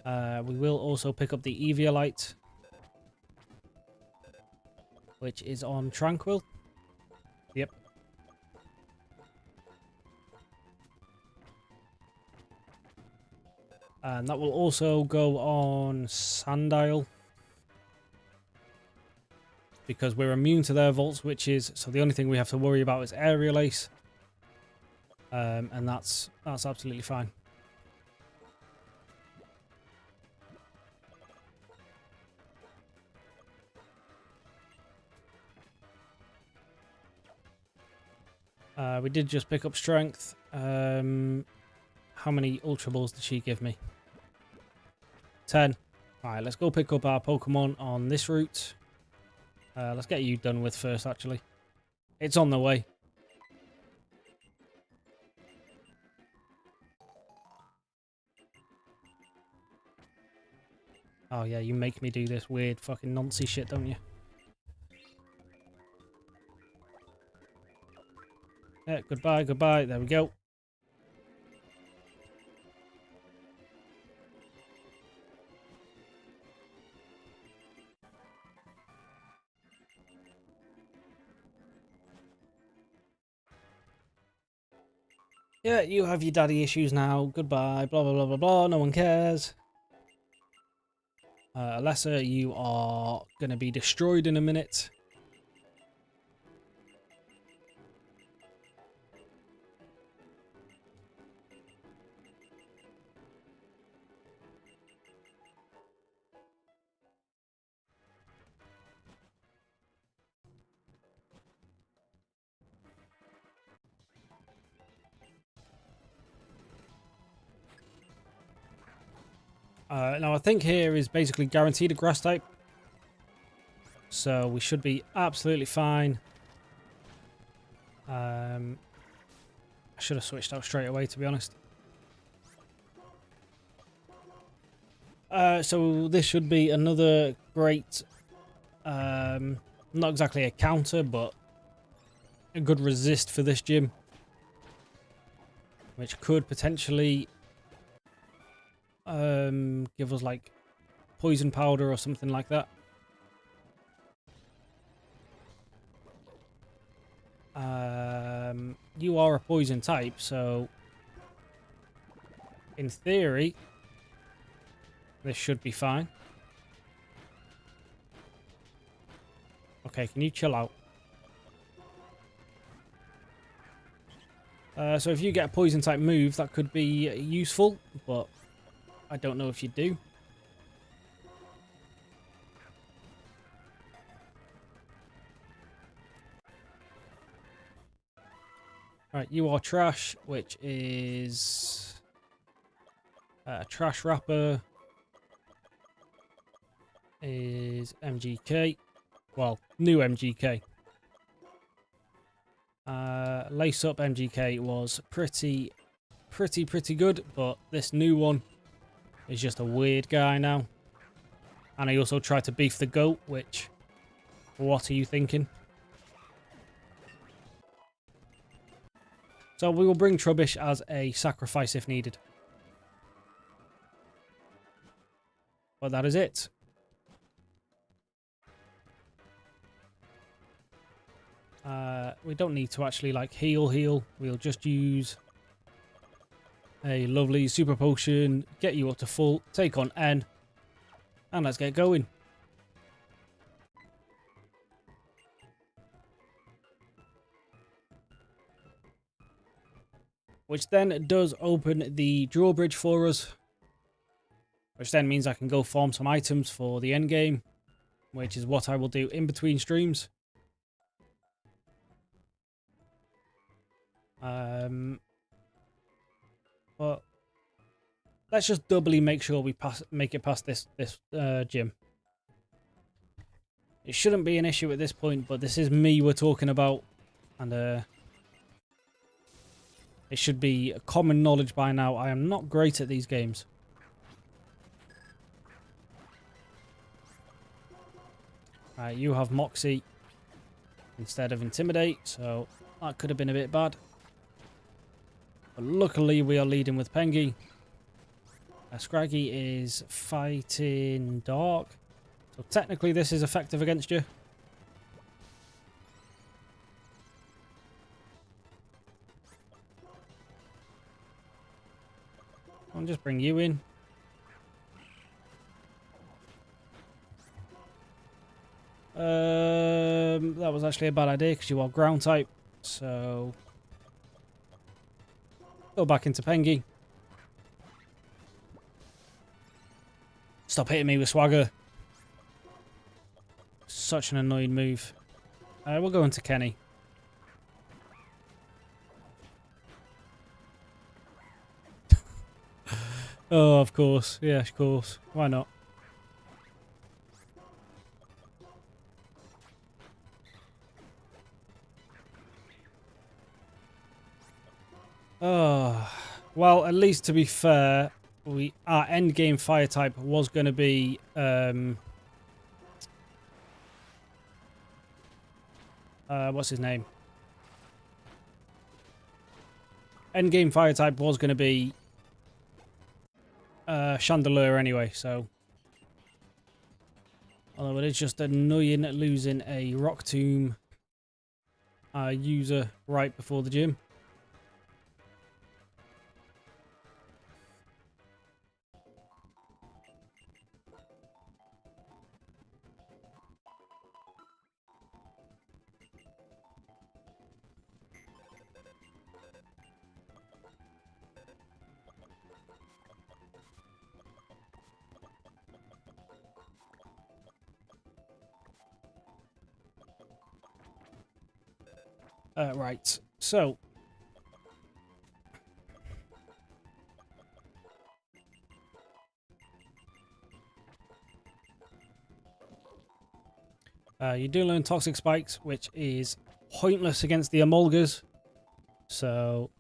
We will also pick up the Eviolite, which is on Tranquil. Yep. And that will also go on Sandile, because we're immune to their Volt Switches, so the only thing we have to worry about is Aerial Ace. And that's absolutely fine. We did just pick up Strength. How many Ultra Balls did she give me? 10. Alright, let's go pick up our Pokemon on this route. Let's get you done with first, actually. It's on the way. Oh yeah, you make me do this weird fucking nonsense shit, don't you? Yeah, goodbye, goodbye. There we go. Yeah, you have your daddy issues now. Goodbye. Blah, blah, blah, blah, blah. No one cares. Alessa, you are going to be destroyed in a minute. Now, I think here is basically guaranteed a grass type. So we should be absolutely fine. I should have switched out straight away, to be honest. So this should be another great, not exactly a counter, but a good resist for this gym, which could potentially give us like poison powder or something like that. You are a poison type, so in theory this should be fine. Okay, can you chill out? So if you get a poison type move, that could be useful, but I don't know if you do. Right, you are trash, which is a trash wrapper is MGK. Well, new MGK. Lace up MGK was pretty good, but this new one is just a weird guy now. And I also tried to beef the goat, which, what are you thinking? So we will bring Trubbish as a sacrifice if needed. But that is it. We don't need to actually like heal. We'll just use a lovely super potion, get you up to full, take on N, and let's get going. Which then does open the drawbridge for us, which then means I can go farm some items for the end game, which is what I will do in between streams. But let's just doubly make sure we make it past this gym. It shouldn't be an issue at this point, but this is me we're talking about, and it should be common knowledge by now. I am not great at these games. You have Moxie instead of Intimidate, so that could have been a bit bad. But luckily we are leading with Pengy. Scraggy is fighting Dark, so technically this is effective against you. I'll just bring you in. That was actually a bad idea because you are ground type, so go back into Pengy. Stop hitting me with swagger. Such an annoying move. We'll go into Kenny. Oh, of course. Yeah, of course. Why not? Oh, well, at least to be fair, our end game fire type was going to be what's his name? End game fire type was going to be Chandelier anyway, so although it is just annoying losing a Rock Tomb user right before the gym. Right, so you do learn Toxic Spikes, which is pointless against the Emolgas, so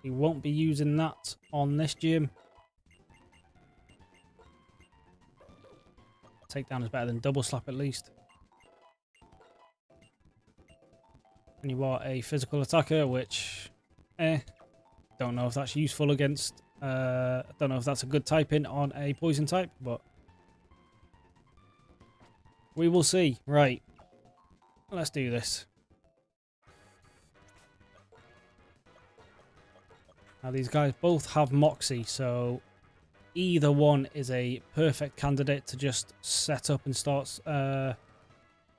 you won't be using that on this gym. takedown is better than double slap at least. And you are a physical attacker, which, don't know if that's useful against. Don't know if that's a good type in on a poison type, but we will see. Right, let's do this. Now these guys both have Moxie, so either one is a perfect candidate to just set up and start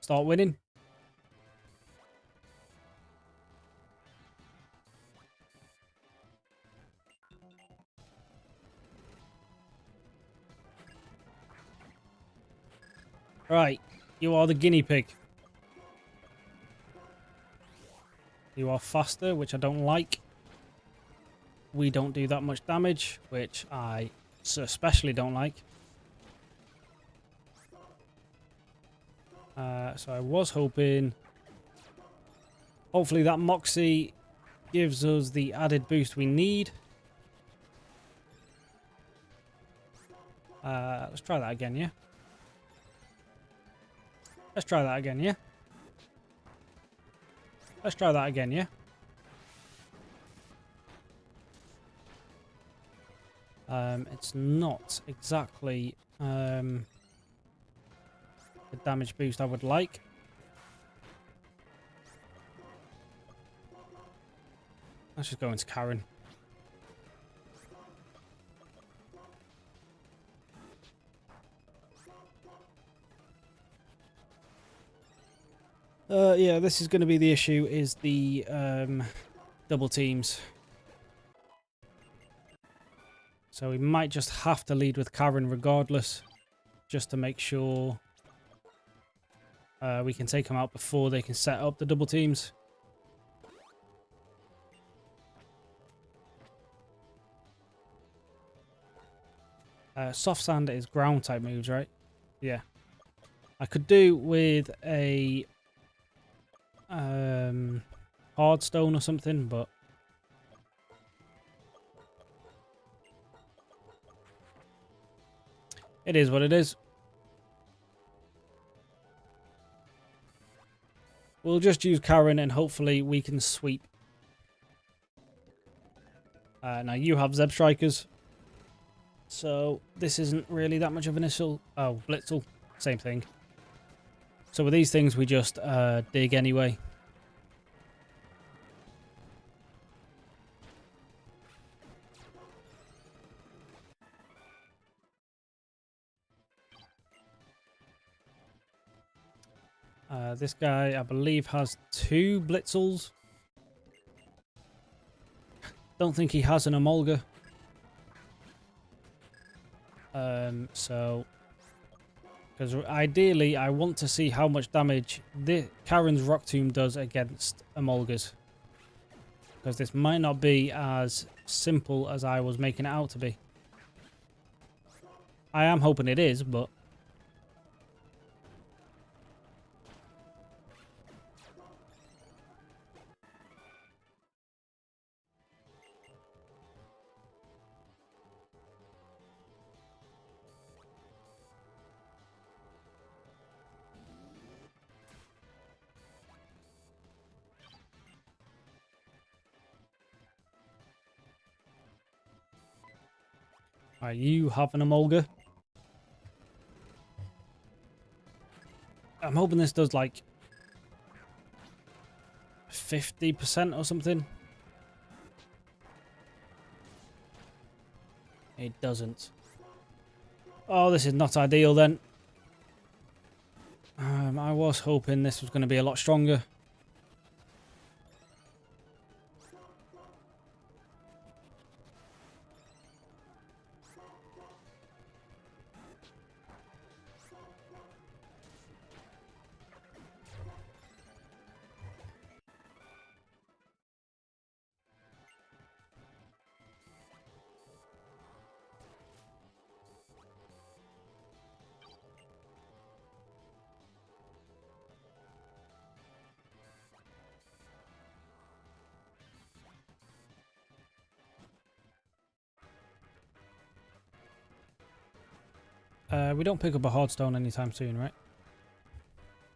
winning. Right, you are the guinea pig. You are faster, which I don't like. We don't do that much damage, which I especially don't like. So I was hoping... Hopefully that Moxie gives us the added boost we need. Let's try that again, yeah? Let's try that again, yeah? Let's try that again, yeah? It's not exactly the damage boost I would like. Let's just go into Karen. Yeah, this is going to be the issue, is the double teams. So we might just have to lead with Karen regardless, just to make sure we can take them out before they can set up the double teams. Soft sand is ground type moves, right? Yeah. I could do with a hard stone or something, but it is what it is. We'll just use Karen and hopefully we can sweep. Now you have Zeb Strikers. So this isn't really that much of an issue. Oh, Blitzel. Same thing. So with these things we just dig anyway. This guy, I believe, has 2 Blitzels. Don't think he has an Emolga. So, because ideally I want to see how much damage Karen's Rock Tomb does against Emolgas. Because this might not be as simple as I was making it out to be. I am hoping it is, but... Alright, you have an Emolga. I'm hoping this does like 50% or something. It doesn't. Oh, this is not ideal then. I was hoping this was going to be a lot stronger. We don't pick up a hard stone anytime soon, right?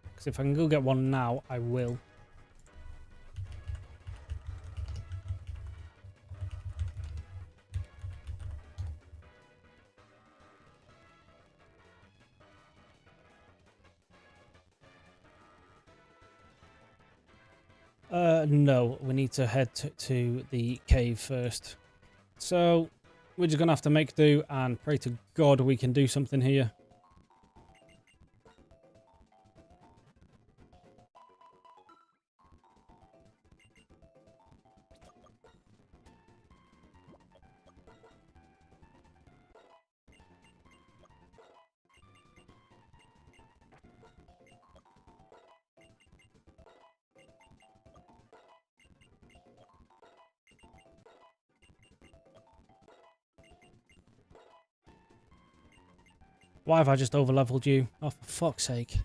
Because if I can go get one now, I will. No, we need to head to the cave first. So, we're just going to have to make do and pray to God we can do something here. Why have I just overleveled you? Oh, for fuck's sake.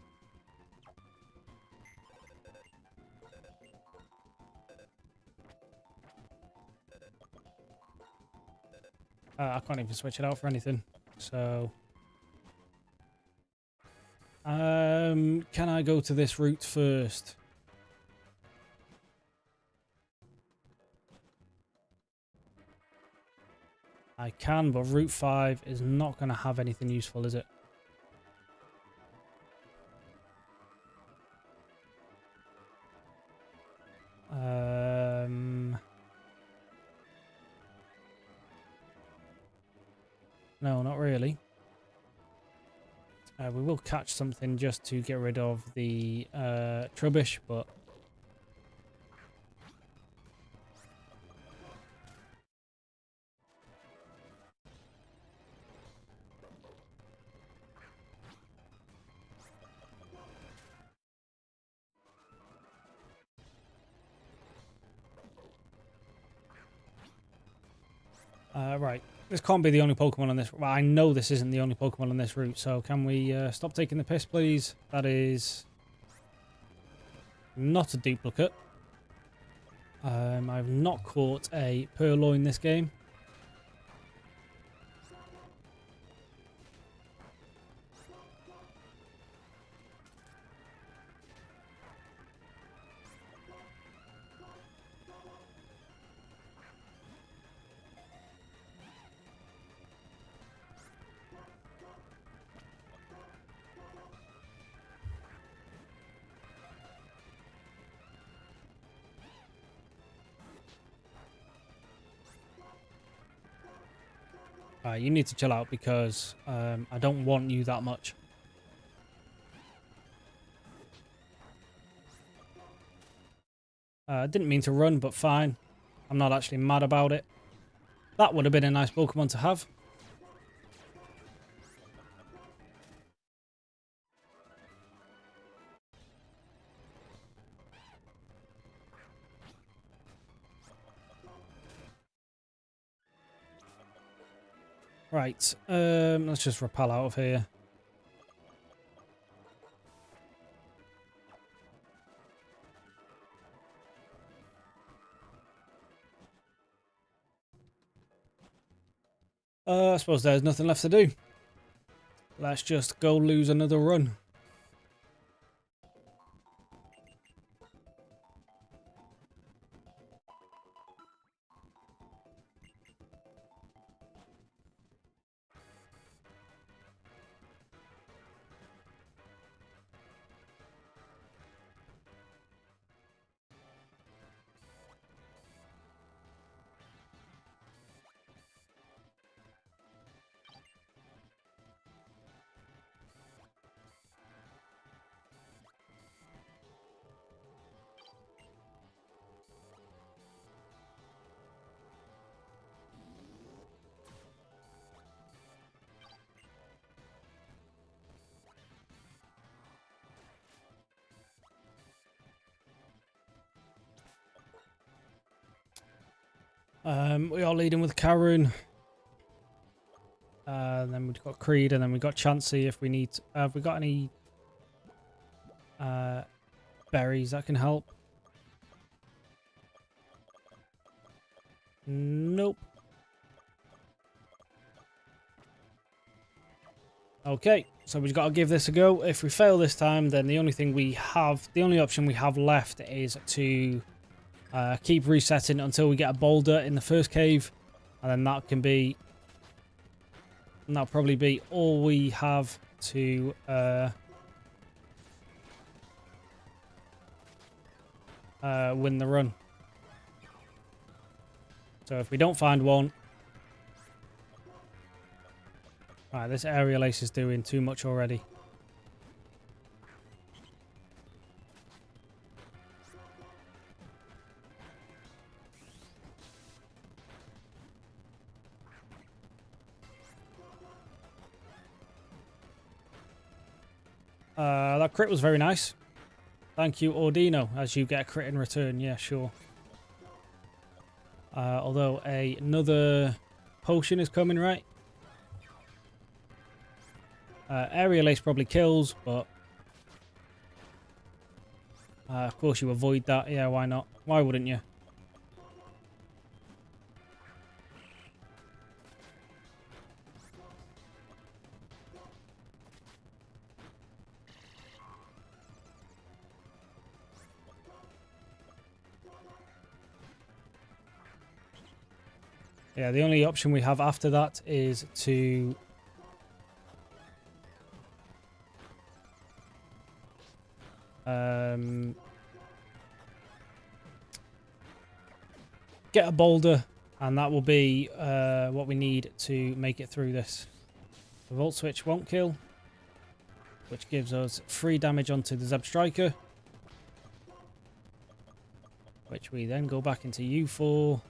I can't even switch it out for anything. So... can I go to this route first? I can, but Route 5 is not going to have anything useful, is it? No, not really. We will catch something just to get rid of the trubbish, but... right. This can't be the only Pokemon on this... Well, I know this isn't the only Pokemon on this route, so can we stop taking the piss, please? That is... not a duplicate. I've not caught a Purloin this game. You need to chill out because I don't want you that much. Didn't mean to run, but fine. I'm not actually mad about it. That would have been a nice Pokemon to have. Right, let's just rappel out of here. I suppose there's nothing left to do. Let's just go lose another run. We are leading with Karun. Then we've got Creed, and then we've got Chansey if we need... have we got any berries that can help? Nope. Okay, so we've got to give this a go. If we fail this time, then the only option we have left is to keep resetting until we get a boulder in the first cave, and then that'll probably be all we have to win the run. So if we don't find one, right, this aerial ace is doing too much already. That crit was very nice. Thank you, Ordino, as you get a crit in return. Yeah, sure. Although another potion is coming, right? Aerial ace probably kills, but of course you avoid that. Yeah, why not? Why wouldn't you? Yeah, the only option we have after that is to get a boulder, and that will be what we need to make it through this. The Volt Switch won't kill, which gives us 3 damage onto the Zeb Striker, which we then go back into U4.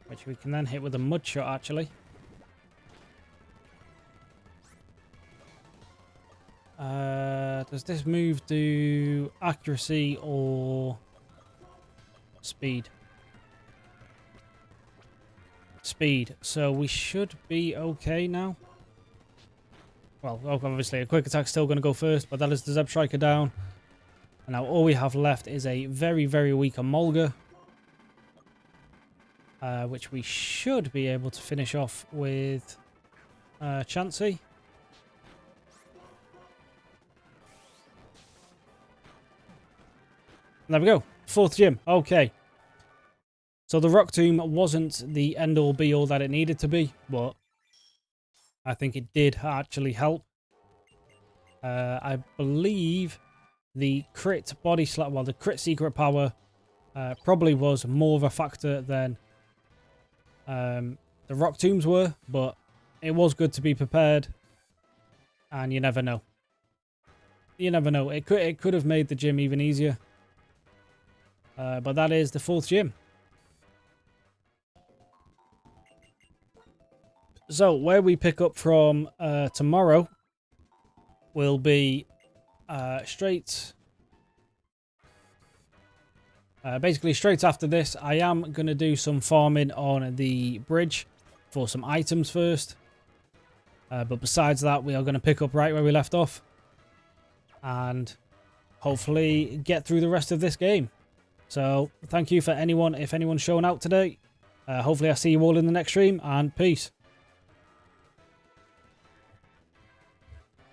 Which we can then hit with a mud shot, actually. Does this move do accuracy or speed? Speed. So we should be okay now. Well, obviously a quick attack's still going to go first, but that is the Zeb Striker down. And now all we have left is a very, very weak Emolga. Which we should be able to finish off with Chansey. There we go. 4th gym. Okay. So the Rock Tomb wasn't the end-all be-all that it needed to be, but I think it did actually help. I believe the crit body slap, well, the crit secret power probably was more of a factor than the Rock Tombs were, but it was good to be prepared, and you never know. You never know. It could have made the gym even easier. But that is the 4th gym. So where we pick up from tomorrow will be basically straight after this. I am going to do some farming on the bridge for some items first. But besides that, we are going to pick up right where we left off. And hopefully get through the rest of this game. So thank you for anyone, if anyone's showing out today. Hopefully I see you all in the next stream, and peace.